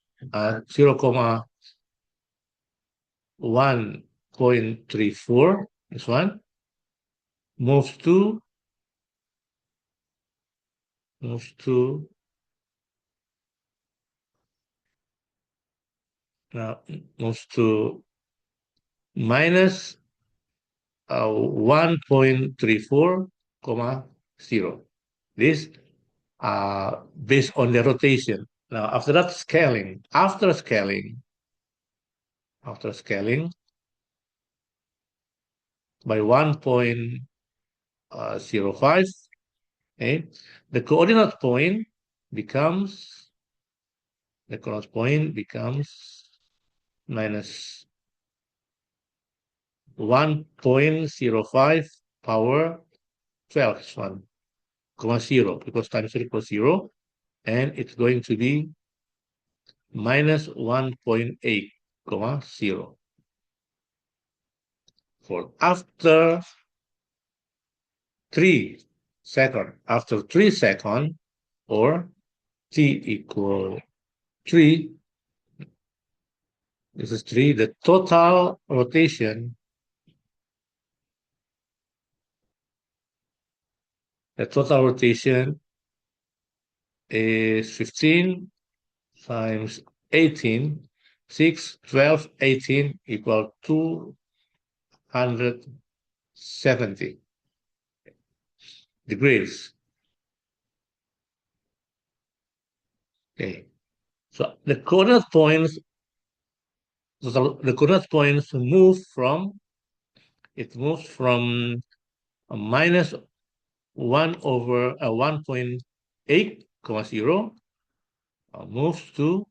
1.34, this one, moves to minus 1.34, 0. This based on the rotation. Now, after that, scaling. After scaling by 1.05, okay, the coordinate point becomes minus 1.05 power 12, 1, because times 3 equals 0, and it's going to be minus 1.8, 0. For after 3 seconds, or t equal 3, this is 3, the total rotation The total rotation is 15 times 18, 6, 12, 18 equal 270 degrees. Okay, so the coordinate points, the coordinate points moves from a minus 1 over 1.8, 0, moves to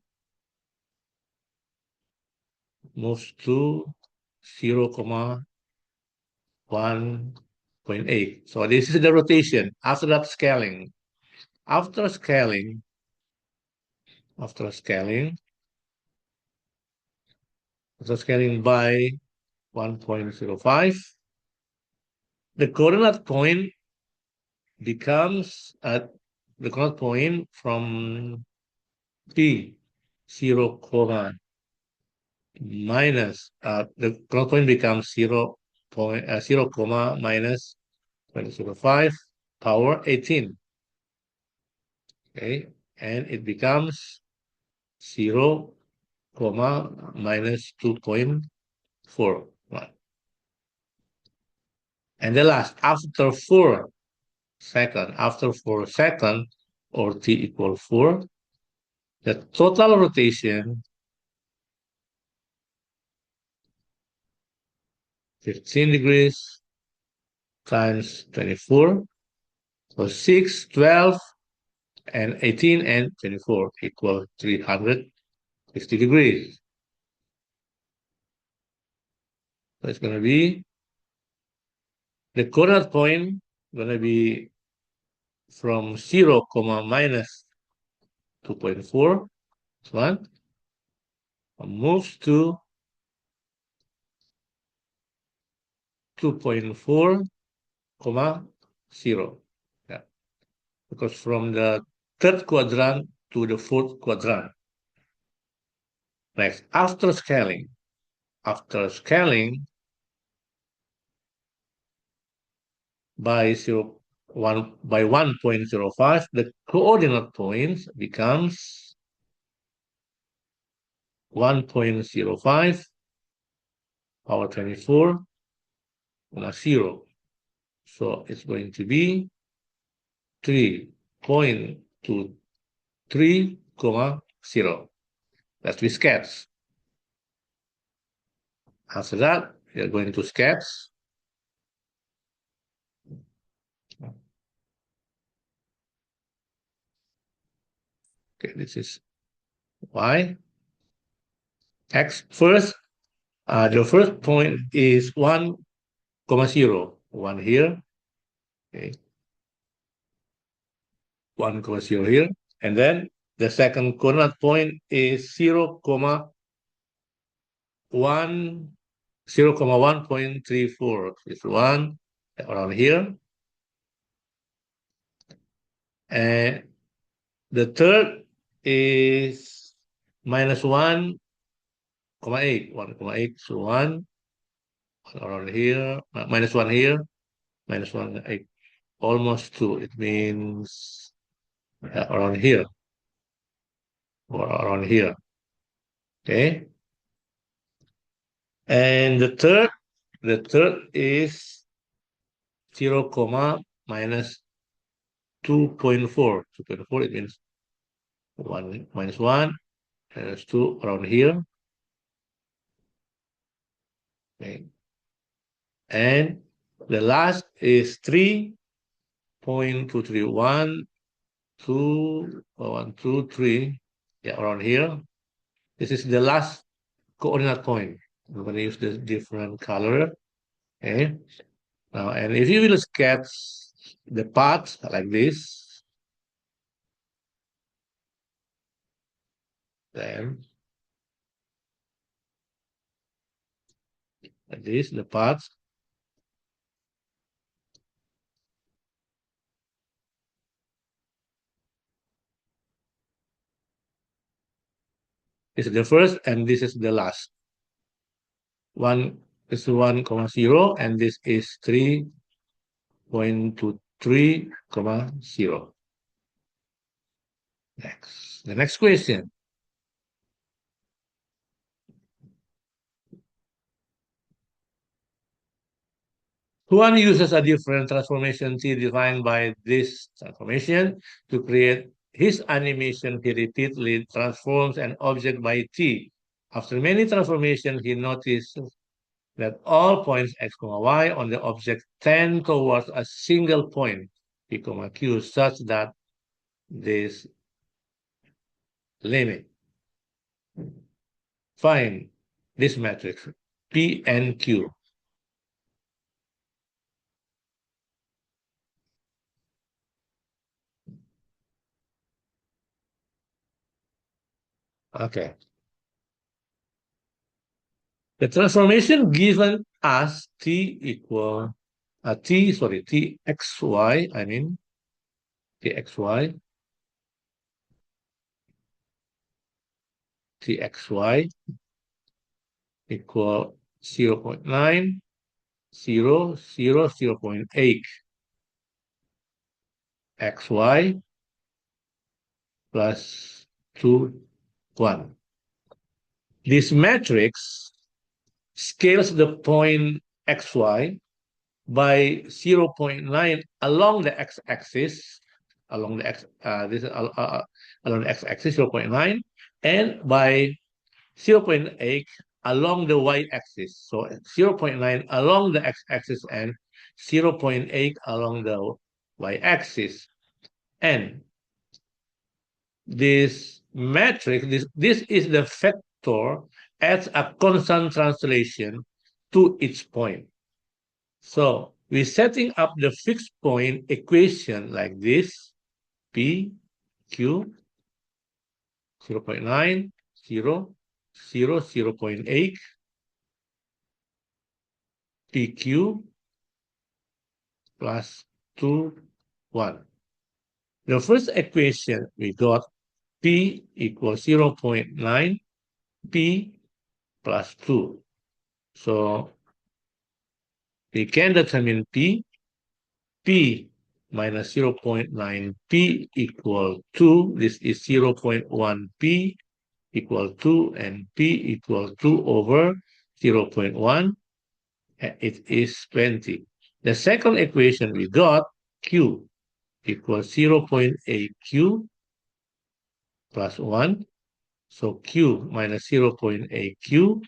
0, 1.8. So this is the rotation. After that, scaling. After scaling, after scaling, after scaling by 1.05, the coordinate point becomes at the coordinate point from P 0, minus the coordinate point becomes 0, minus 0.05 power 18. Okay, and it becomes 0, minus 2.41. And the last, after 4 seconds, or t equals 4, the total rotation 15 degrees times 24, so 6, 12, and 18 and 24 equal 350 degrees. So it's going to be, the coordinate point going to be from 0, minus 2.4, one, moves to 2.4, 0. Yeah. Because from the third quadrant to the fourth quadrant. Next, after scaling by 1.05, the coordinate points becomes 1.05 power 24, 0. So it's going to be 3.23, 0. That we sketch. After that, we are going to sketch. Okay, this is y. X first, the first point is 1, 0. 1 here. Okay. 1, 0 here. And then the second coordinate point is 0, 1, 0, 1.34. It's 1 around here. And the third is minus 1.8. 1.8, so 1 around here, minus 1 here, minus 1.8, almost 2. It means around here, or around here. Okay. And the third is 0, minus 2.4. 2.4, it means 1 minus 1 minus 2 around here. Okay. And the last is 3.231, 2, 1, 2, 3, yeah, around here. This is the last coordinate point. I'm going to use this different color. Okay. Now, and if you will sketch the path like this, then like this, the path. This is the first, and this is the last. 1 is 1, 0, and this is 3.2 3, comma 0. Next. The next question. One uses a different transformation T defined by this transformation to create his animation. He repeatedly transforms an object by T. After many transformations, he notices that all points x, y on the object tend towards a single point, p, q, such that this limit. Find this matrix, P and Q. Okay. The transformation given as t equal txy, I mean txy equal 0.9, 0, 0, 0.8 xy plus 2, 1. This matrix scales the point xy by 0.9 along the x-axis, along the along the x-axis 0.9, and by 0.8 along the y-axis. So 0.9 along the x-axis and 0.8 along the y-axis. And this matrix, this is the vector as a constant translation to its point. So we're setting up the fixed point equation like this, P, Q, 0.9, 0, 0, 0.8, PQ plus 2, 1. The first equation we got P equals 0.9, P plus 2. So we can determine P minus 0.9, P equal 2. This is 0.1 P equal 2, and P equal 2 over 0.1. It is 20. The second equation we got, Q equals 0.8 Q plus 1. So Q minus 0.8 Q,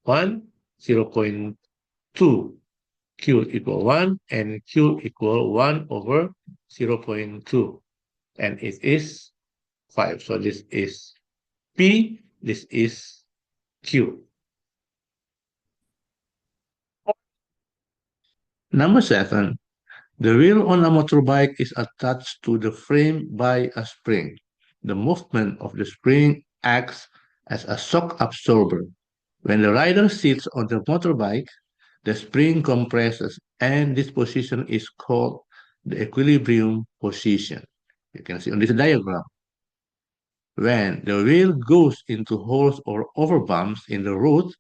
1, 0.2 Q equal 1, and Q equal 1 over 0.2. And it is 5. So this is P, this is Q. Number 7. The wheel on a motorbike is attached to the frame by a spring. The movement of the spring acts as a shock absorber. When the rider sits on the motorbike, the spring compresses, and this position is called the equilibrium position. You can see on this diagram. When the wheel goes into holes or over bumps in the road,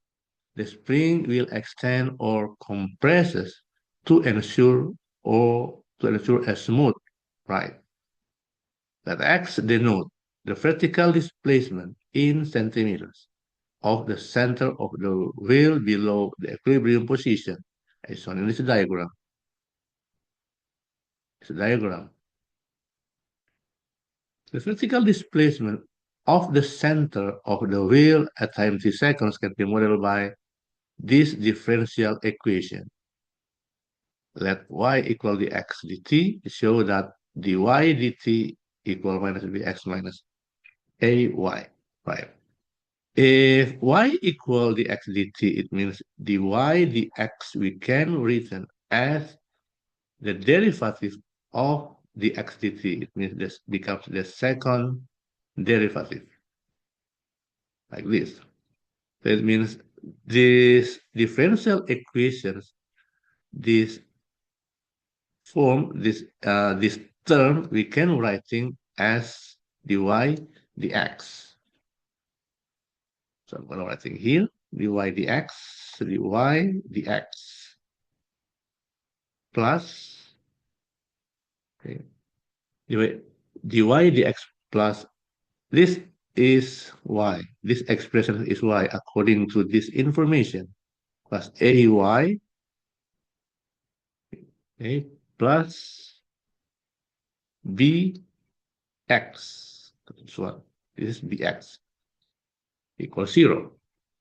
the spring will extend or compresses to ensure a smooth ride. Let X denote the vertical displacement in centimeters of the center of the wheel below the equilibrium position, as shown in this diagram. The vertical displacement of the center of the wheel at time t seconds can be modeled by this differential equation. Let y equal dx dt show that dy dt equal minus bx minus ay, right? If y equal dx dt, it means dy dx we can written as the derivative of dx dt. It means this becomes the second derivative, like this. That means these differential equations, this form, this term, we can writing as dy dx. So I'm going to writing here dy dx plus Okay. dy dx plus this is y. This expression is y according to this information plus ay, okay, plus bx. This one. This is bx equals 0.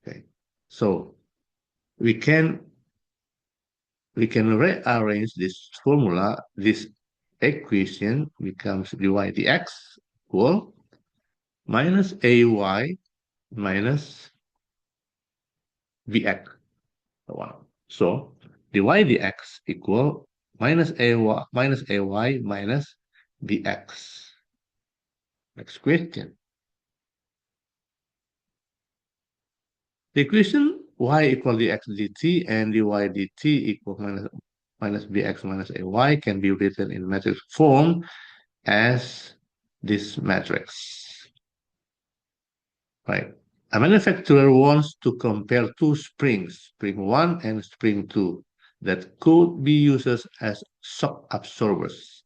Okay. So we can rearrange this formula. This equation becomes dy dx equal minus ay minus bx. So dy dx equal minus ay minus bx. Next question. The equation y equal dx dt and dy dt equal minus bx minus ay can be written in matrix form as this matrix. Right. A manufacturer wants to compare two springs, spring 1 and spring 2, that could be used as shock absorbers.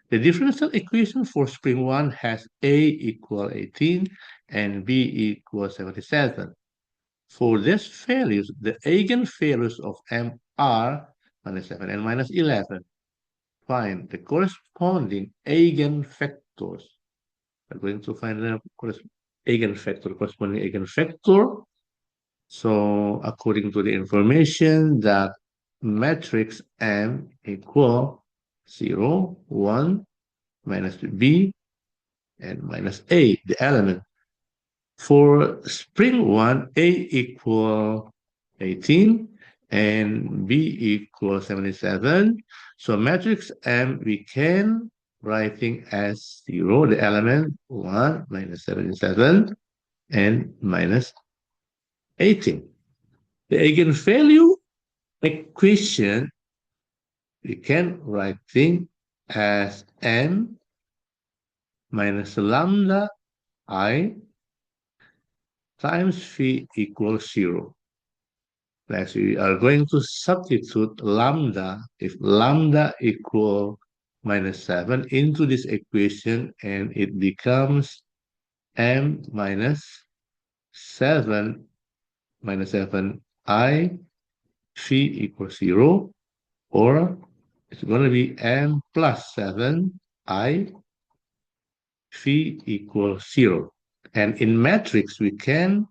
The differential equation for spring 1 has A equal 18 and B equal 77. For these values, the eigenvalues of M are minus 7 and minus 11. Find the corresponding eigenvectors. We're going to find the corresponding eigenvector. So according to the information that matrix M equal 0, 1, minus B, and minus A, the element. For spring 1, A equal 18 and B equal 77. So matrix M we can writing as 0, the element 1 minus 77 and minus 18. The eigenvalue equation we can writing as n minus lambda I times phi equals 0. Next, we are going to substitute lambda, if lambda equal minus 7 into this equation, and it becomes m minus 7 I phi equals 0, or it's going to be m plus 7 I phi equals 0. And in matrix, we can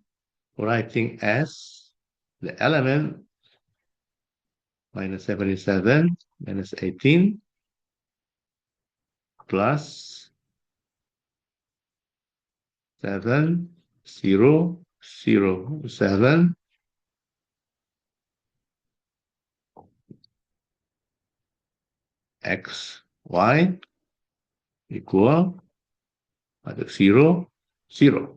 writing as the element minus 77 minus 18 plus 7 0 0 7 x y equal 0 0.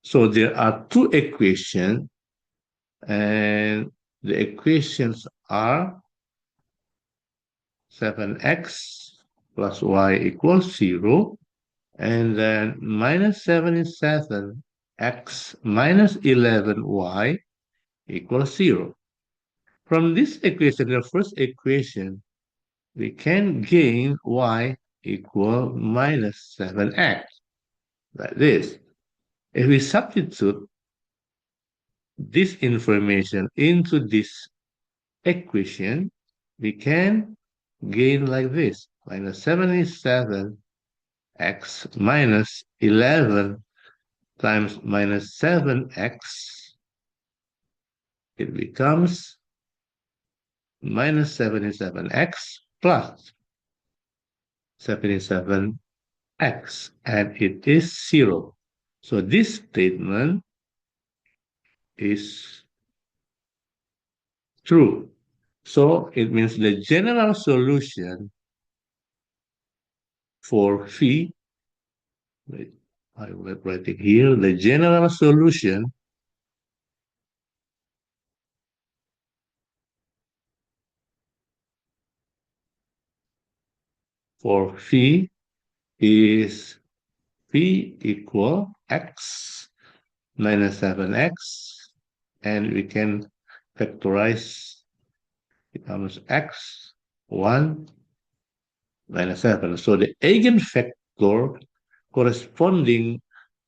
So there are two equations, and the equations are 7x plus y equals 0, and then minus 77x minus 11y equals 0. From this equation, the first equation, we can gain y equal minus 7x, like this. If we substitute this information into this equation, we can gain like this, minus 77x minus 11 times minus 7x, it becomes minus 77x plus 77x, and it is 0. So this statement is true. So it means the general solution for phi, wait, I will write it here, the general solution for phi is phi equal x minus 7x, and we can factorize, becomes x 1 minus 7. So the eigenvector corresponding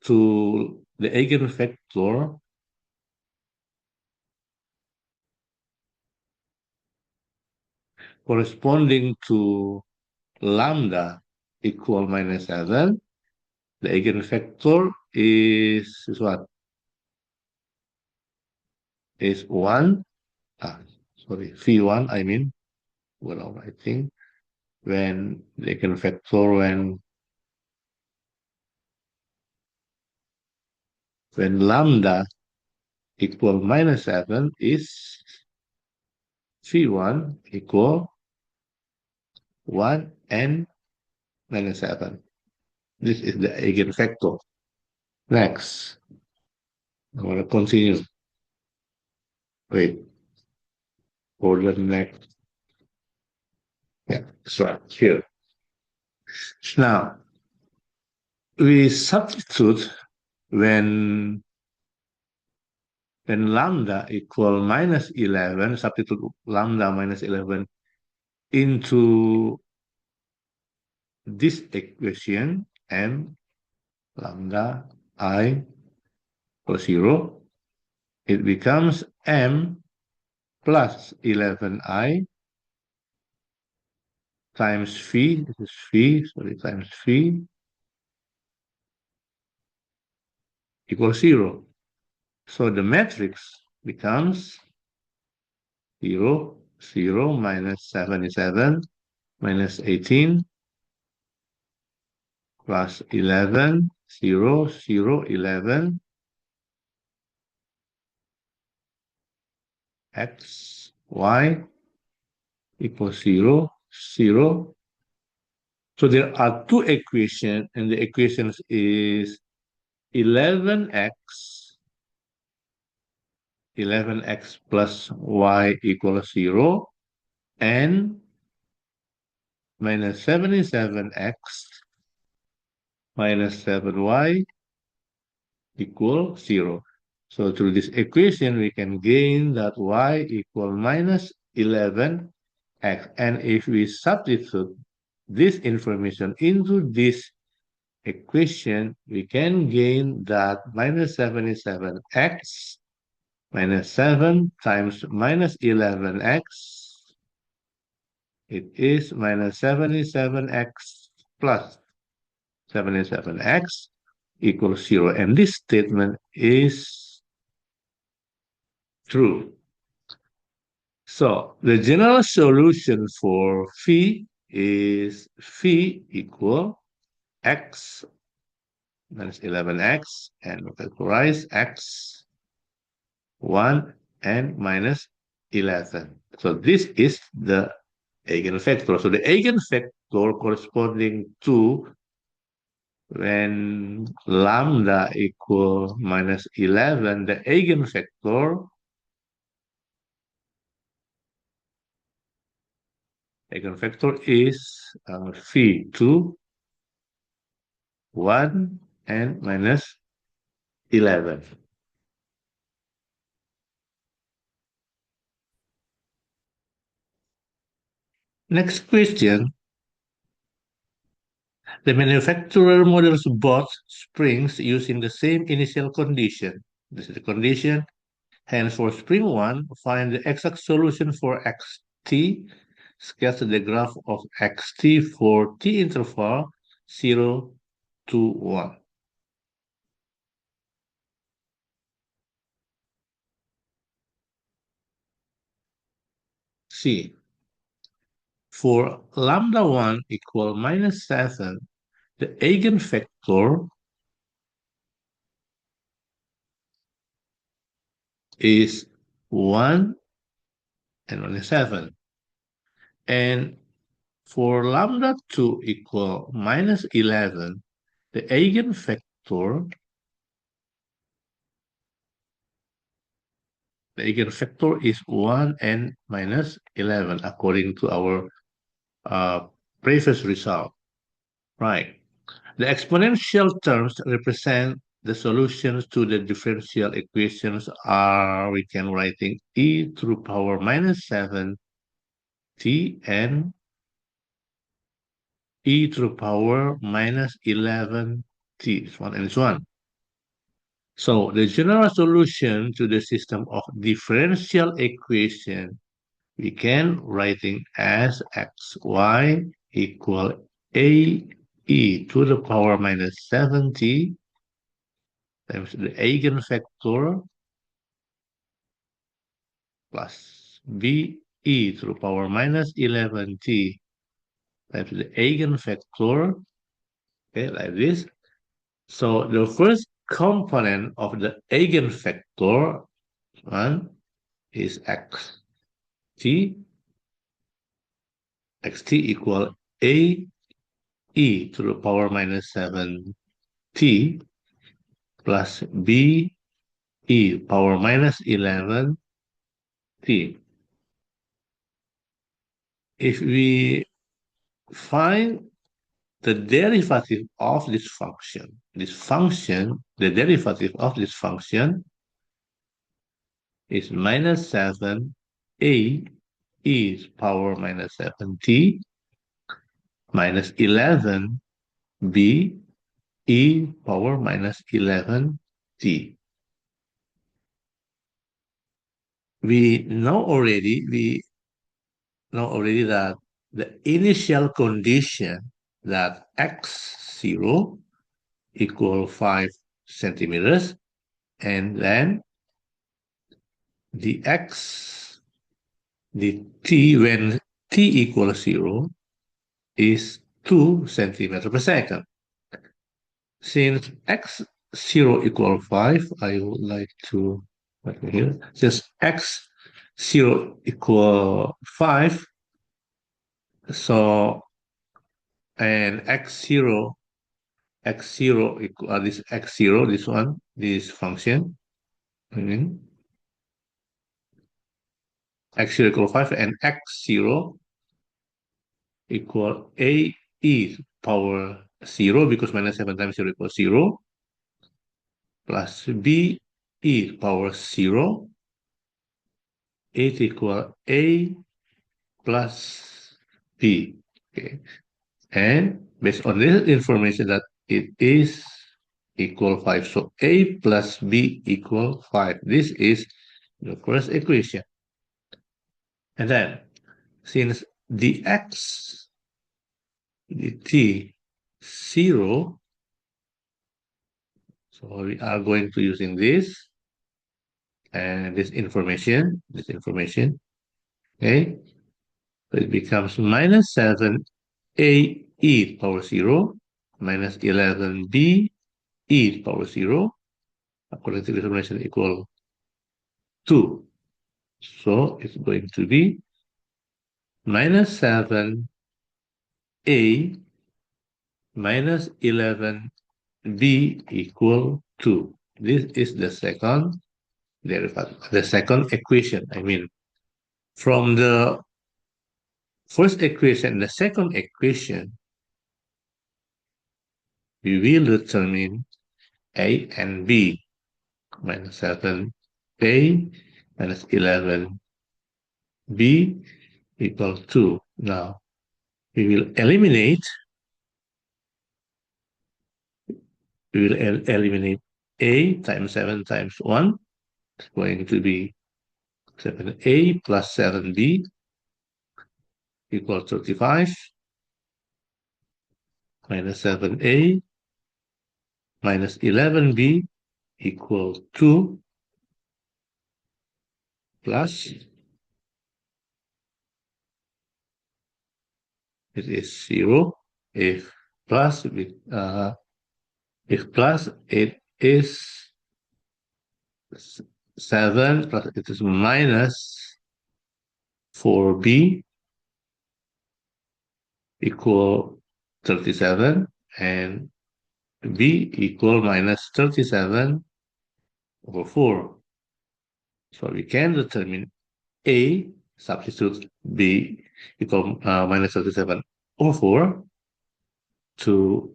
to the eigenvector corresponding to lambda equal minus 7, the eigenvector is what? Is 1. Ah, sorry, phi1, I mean. Well, I think when the eigenvector when lambda equal minus 7 is phi1 equal 1 and minus 7. This is the eigenvector. Next, I want to continue. Wait, for the next. Yeah, so here. Now, we substitute when lambda equal minus 11, substitute lambda minus 11 into this equation, m lambda I plus 0, it becomes m plus 11I times phi, this is phi, sorry, times phi equals 0. So the matrix becomes 0, 0, minus 77, minus 18, plus 11, 0, 0, 11, x, y equals 0, 0. So there are two equations, and the equations is 11x, 11x plus y equals 0, and minus 77x minus 7y equal 0. So through this equation, we can gain that y equal minus 11x. And if we substitute this information into this equation, we can gain that minus 77x minus 7 times minus 11x. It is minus 77x plus 77x equals 0. And this statement is true. So the general solution for phi is phi equal x minus 11x and factorize x 1 and minus 11. So this is the eigenvector. So the eigenvector corresponding to when lambda equal minus 11, the eigenvector is phi 2, 1, and minus 11. Next question. The manufacturer models both springs using the same initial condition. This is the condition. Hence, for spring 1, find the exact solution for xt. Sketch the graph of xt for t interval 0 to 1. C. For lambda 1 equal minus 7, the eigenvector is 1 and minus 7. And for lambda 2 equal minus 11, the eigenvector is 1 and minus 11 according to our previous result. Right. The exponential terms represent the solutions to the differential equations are, we can writing e to the power minus 7 t and e to the power minus 11t, so on and so on. So the general solution to the system of differential equation we can writing as xy equal a e to the power minus 7t times the eigenvector plus b e to the power minus 11t times the eigenvector, okay, like this. So the first component of the eigenvector one is xt, xt equal a e to the power minus 7t plus b e power minus 11t. If we find the derivative of this function, the derivative of this function is minus 7 a e power minus 7t minus 11 b e power minus 11t. We know already that the initial condition that x0 equal 5 centimeters, and then the t when t equals 0 is 2 centimeters per second. Since x0 equal 5, I would like to write here. Since x0 equal 5, so and x0 equal this x0, this one, this function, x0 equal 5 and x0 equal a e power 0 because minus 7 times 0 equals 0 plus b e power 0, it equal a plus b. Okay, and based on this information that it is equal 5, so a plus b equal 5. This is the first equation. And then since the x dt 0, so we are going to using this and this information, okay? So it becomes minus 7 a e power 0 minus 11 b e power 0 according to this information equal 2. So it's going to be minus 7 a minus 11 b equal 2. This is the second derivative, the second equation. I mean, from the first equation and the second equation, we will determine a and b, minus 7 a minus 11 b equal 2. Now, we will eliminate a times 7 times 1. It's going to be 7a plus 7b equal 35 minus 7a minus 11b equal 2 plus it is 0. If plus it is 7 plus it is minus 4b equal 37 and b equal minus 37 over 4. So we can determine a, substitute b equal minus 37 over 4 to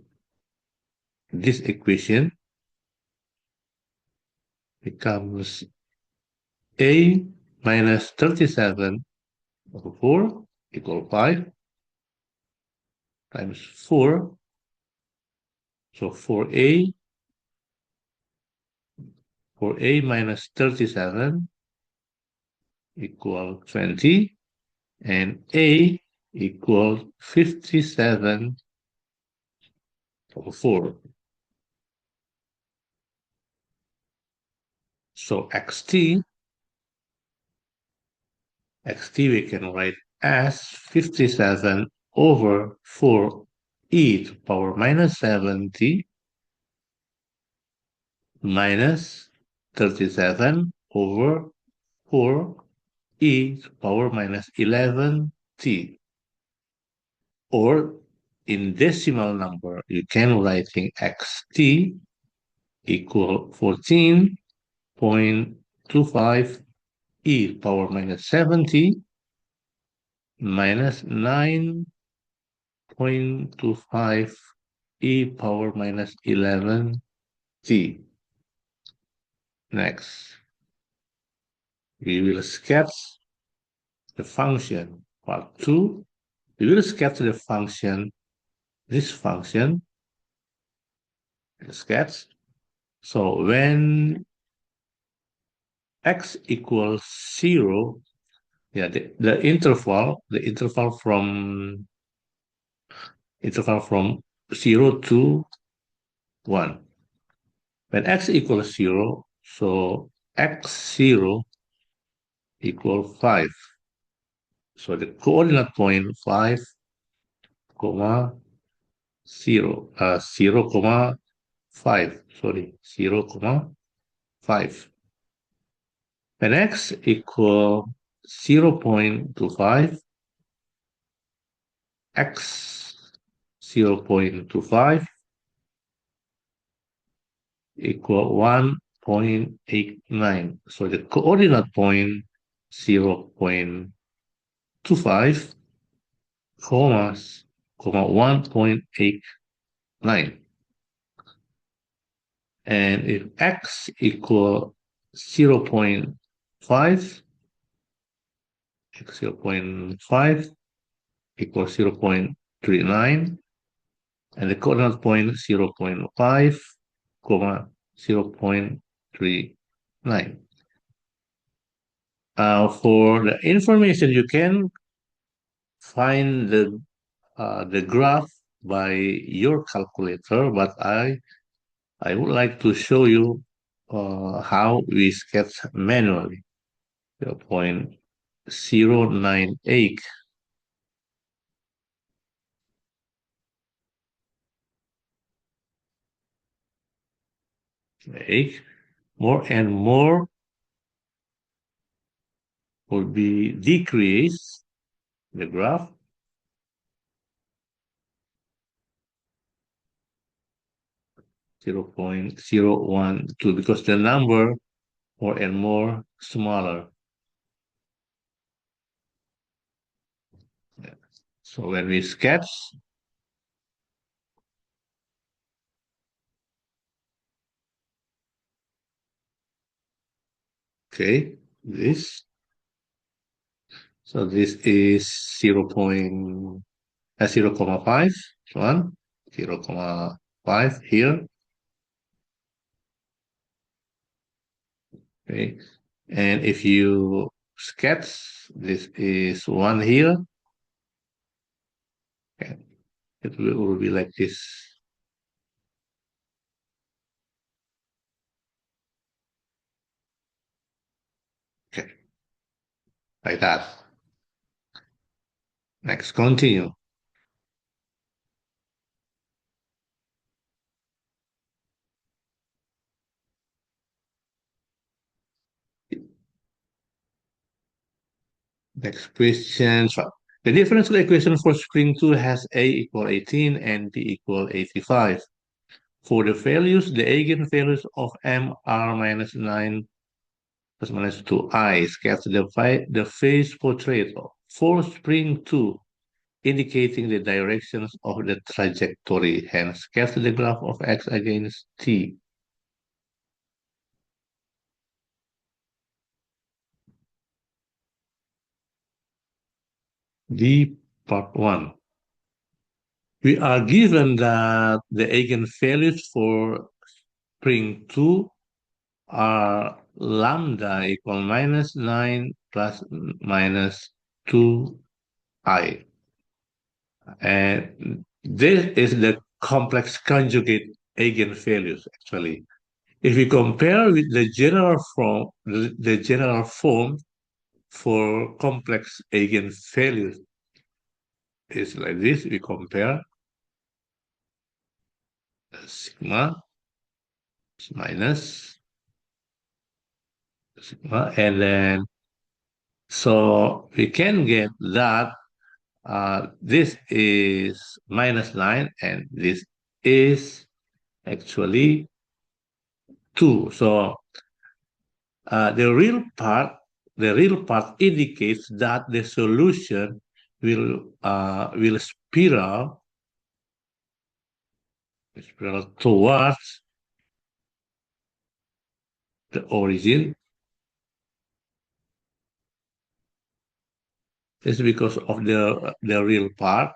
this equation becomes a minus 37 over 4 equal 5 times 4. So 4a minus 37 equal 20, and a equal 57 over 4. So xt we can write as 57 over 4e to power minus 70 minus 37 over 4e to power minus 11t. Or in decimal number, you can writing xt equal 14.25 e power minus 70 minus 9.25 e power minus 11t. Next, we will sketch the function. Part 2, we will sketch the function, this function, sketch. So when x equals 0, yeah, the interval from 0 to 1. When x equals 0, so x0 equal 5. So the coordinate point 5, 0, 0, 5, sorry, 0, 5. When x equal 0.25, x 0.25 equal 1.89. So the coordinate point 0.25, 1.89. And if x equal 0.5, x 0.5 equals 0.39, and the coordinate point 0.5, 0.39. For the information, you can find the graph by your calculator, but I would like to show you how we sketch manually. 0.098. More and more will be decreased the graph. 0.012, because the number more and more smaller. So when we sketch, okay, this. So this is 0.5, 0.5 here. Okay, and if you sketch, this is 1 here. Okay. It will be like this. Okay, like that. Next, continue. Next question. So the differential equation for spring 2 has A equal 18 and B equal 85. For the values, the eigenvalues of M are minus 9 plus minus 2i. Sketch the phase portrait for spring 2, indicating the directions of the trajectory. Hence, sketch the graph of x against t. D part 1. We are given that the eigenvalues for spring 2 are lambda equal minus 9 plus minus 2i. And this is the complex conjugate eigenvalues, actually. If we compare with the general form for complex eigenvalues is like this. We compare sigma minus sigma, and then so we can get that this is minus 9 and this is actually 2. So uh, the real part the real part indicates that the solution will spiral towards the origin. It's because of the real part.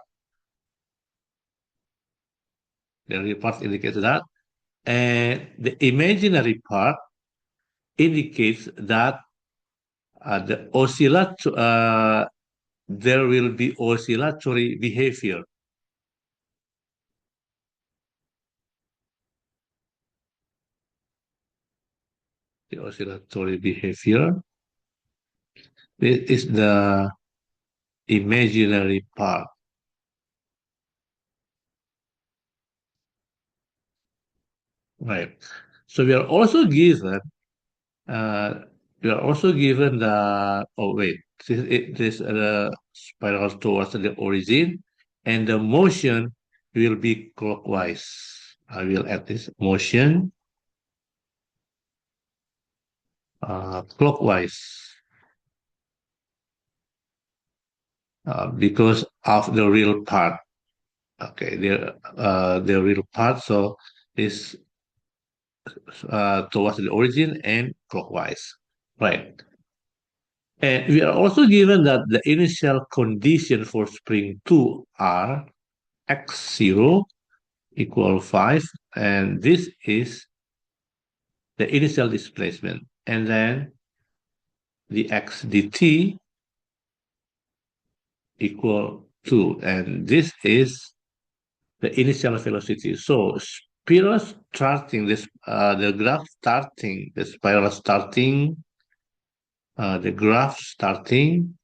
The real part indicates that, and the imaginary part indicates that the there will be oscillatory behavior. The oscillatory behavior. This is the imaginary part. Right. So uh, we are also given the, oh wait, this spiral towards the origin, and the motion will be clockwise. I will add this motion clockwise because of the real part. Okay, the real part, so is towards the origin and clockwise. Right. And we are also given that the initial condition for spring 2 are x0 equal 5, and this is the initial displacement. And then the x dt equal 2, and this is the initial velocity. So spiral starting, the graph starting, the spiral starting, the graph starting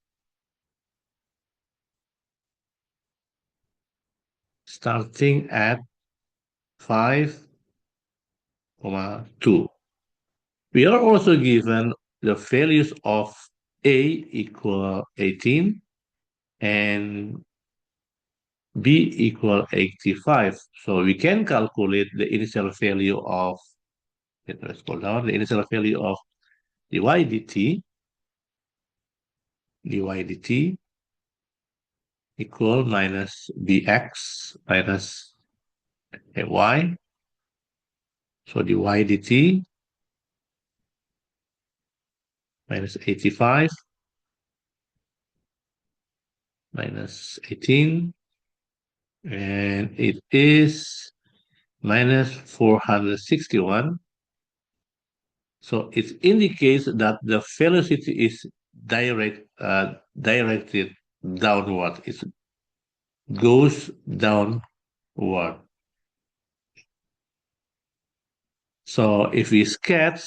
at 5,2. We are also given the values of A equal 18 and B equal 85. So we can calculate the initial value of, let's scroll down, the initial value of dy dt, dy dt equal minus bx minus ay. So dy dt minus 85 minus 18, and it is minus 461. So it indicates that the velocity is directed downward. It goes downward. So if we sketch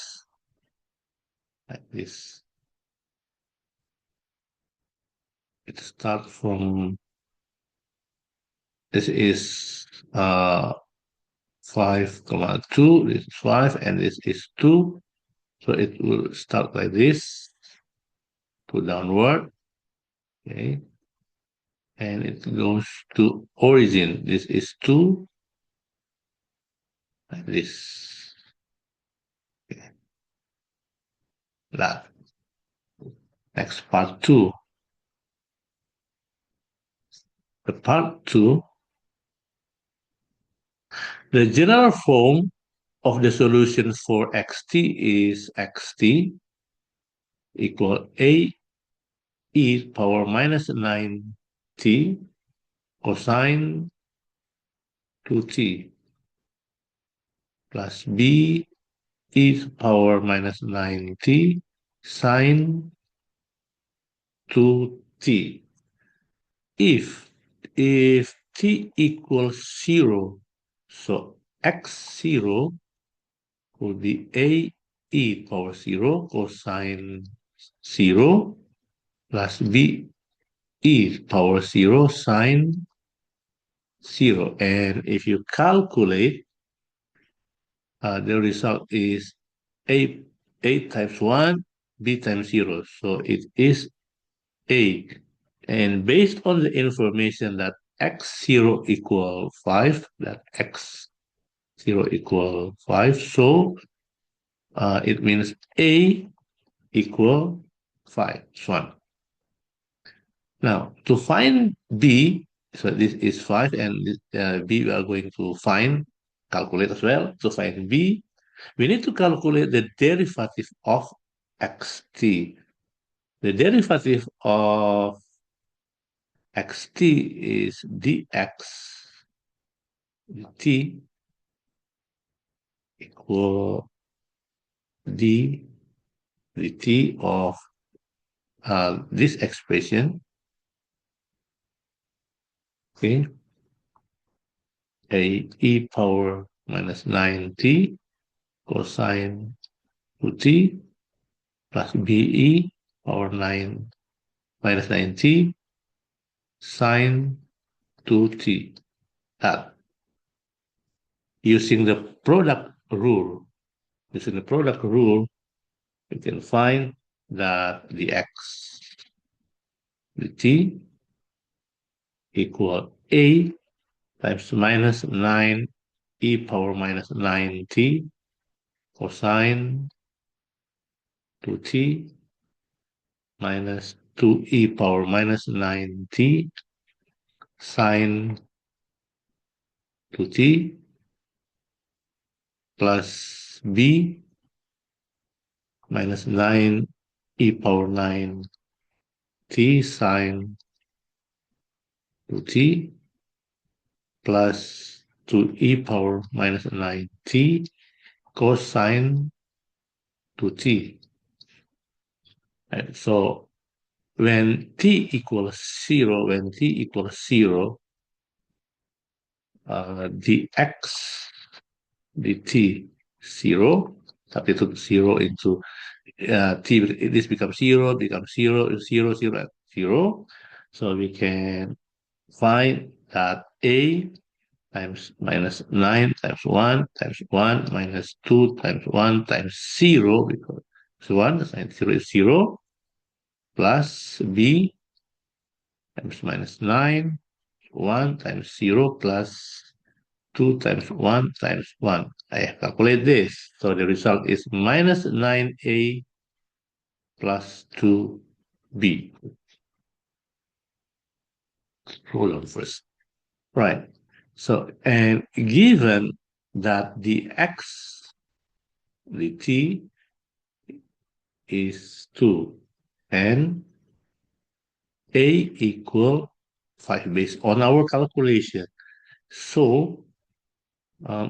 like this, it starts from, this is 5,2, this is 5, and this is 2. So it will start like this, to downward, okay, and it goes to origin. This is 2, like this. Okay. That. Next, part 2. The part 2, the general form of the solution for xt is xt equal a e power minus 9t cosine 2t plus b e to the power minus 9t sine 2t. If t equals 0, so x0 will be a e power 0 cosine 0 plus b e power 0 sine 0. And if you calculate, the result is a, a times 1, b times 0. So it is a. And based on the information that x0 equal 5, that x0 equal 5, so it means a equal 5, 1. Now, to find b, so this is 5, and b we are going to calculate as well. To find b, we need to calculate the derivative of xt. The derivative of xt is dx dt equal d dt of this expression, okay, a e power minus 9t cosine 2t plus be power 9 minus 9t sine 2t. That using the product rule, we can find that the x, the t equal a times minus 9 e power minus 9t cosine 2t minus 2e power minus 9t sine 2t plus b minus 9 e power 9 t sine 2t plus 2e power minus 9t cosine 2t. And so when t equals 0, the x dt 0, substitute 0 into t, this becomes 0, 0, 0, 0, 0. So we can find that a times minus 9 times 1 minus 2 times 1 times 0, because 1 sine 0 is 0, plus b times minus 9, 1 times 0 plus 2 times 1 times 1. I calculate this. So the result is minus 9a plus 2b. Hold on first. Right. So, and given that the x, the t is 2, and a equal 5 based on our calculation. So,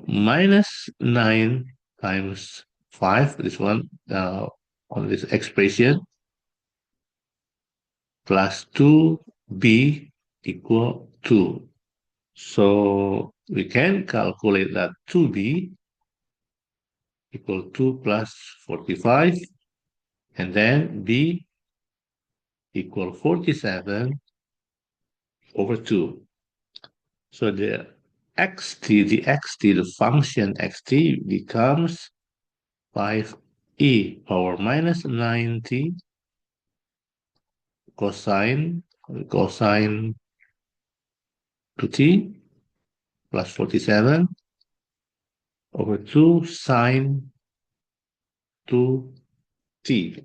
minus 9 times 5, this one, on this expression, plus 2b equal 2. So we can calculate that 2b equal 2 plus 45, and then b equal 47 over 2. So the the function xt becomes 5e power minus 90 cosine 2t plus 47 over 2 sine 2t.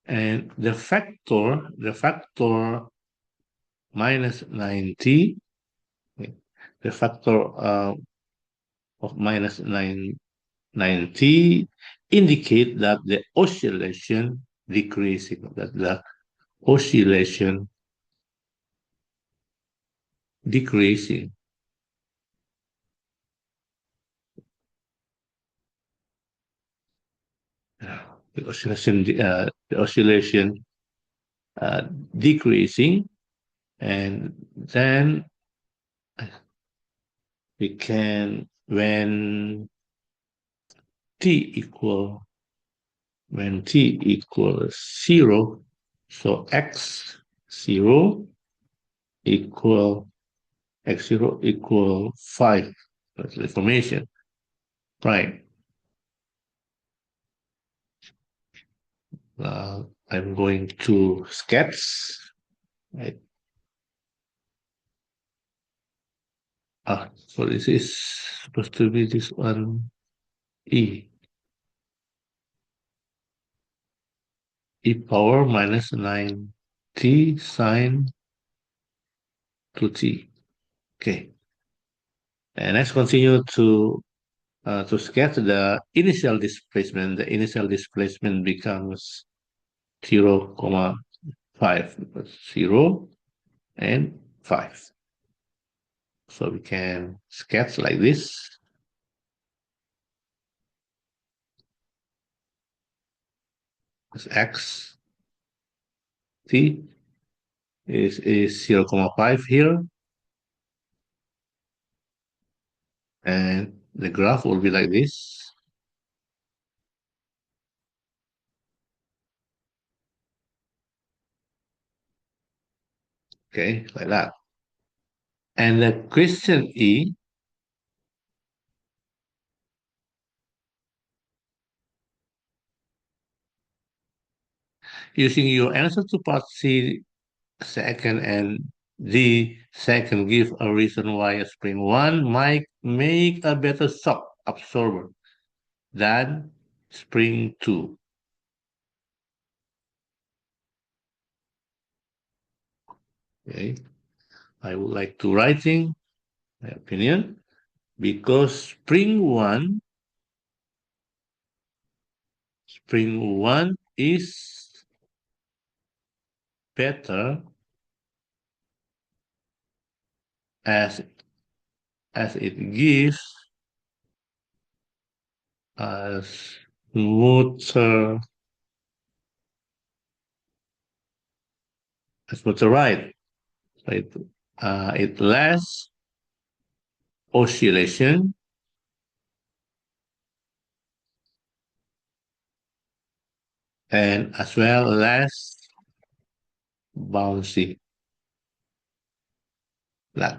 And the factor minus 90, the factor of minus 90 indicate that the oscillation decreasing, that the oscillation decreasing. The oscillation uh, decreasing, and then we can t equals 0, so equal x0 equal 5. That's the information, right? I'm going to sketch. Right. So this is supposed to be this one, e power minus 9 t sine 2t. Okay, and let's continue to sketch the initial displacement. The initial displacement becomes 0, comma 5, 0 and 5. So we can sketch like this. As x t is 0, comma 5 here, and the graph will be like this. Okay, like that. And the question E, using your answer to part C second and D second, give a reason why a spring 1 might make a better shock absorber than spring 2. Okay, I would like to writing my opinion, because spring one is better as it gives us smoother ride. It it less oscillation and as well less bouncy. Like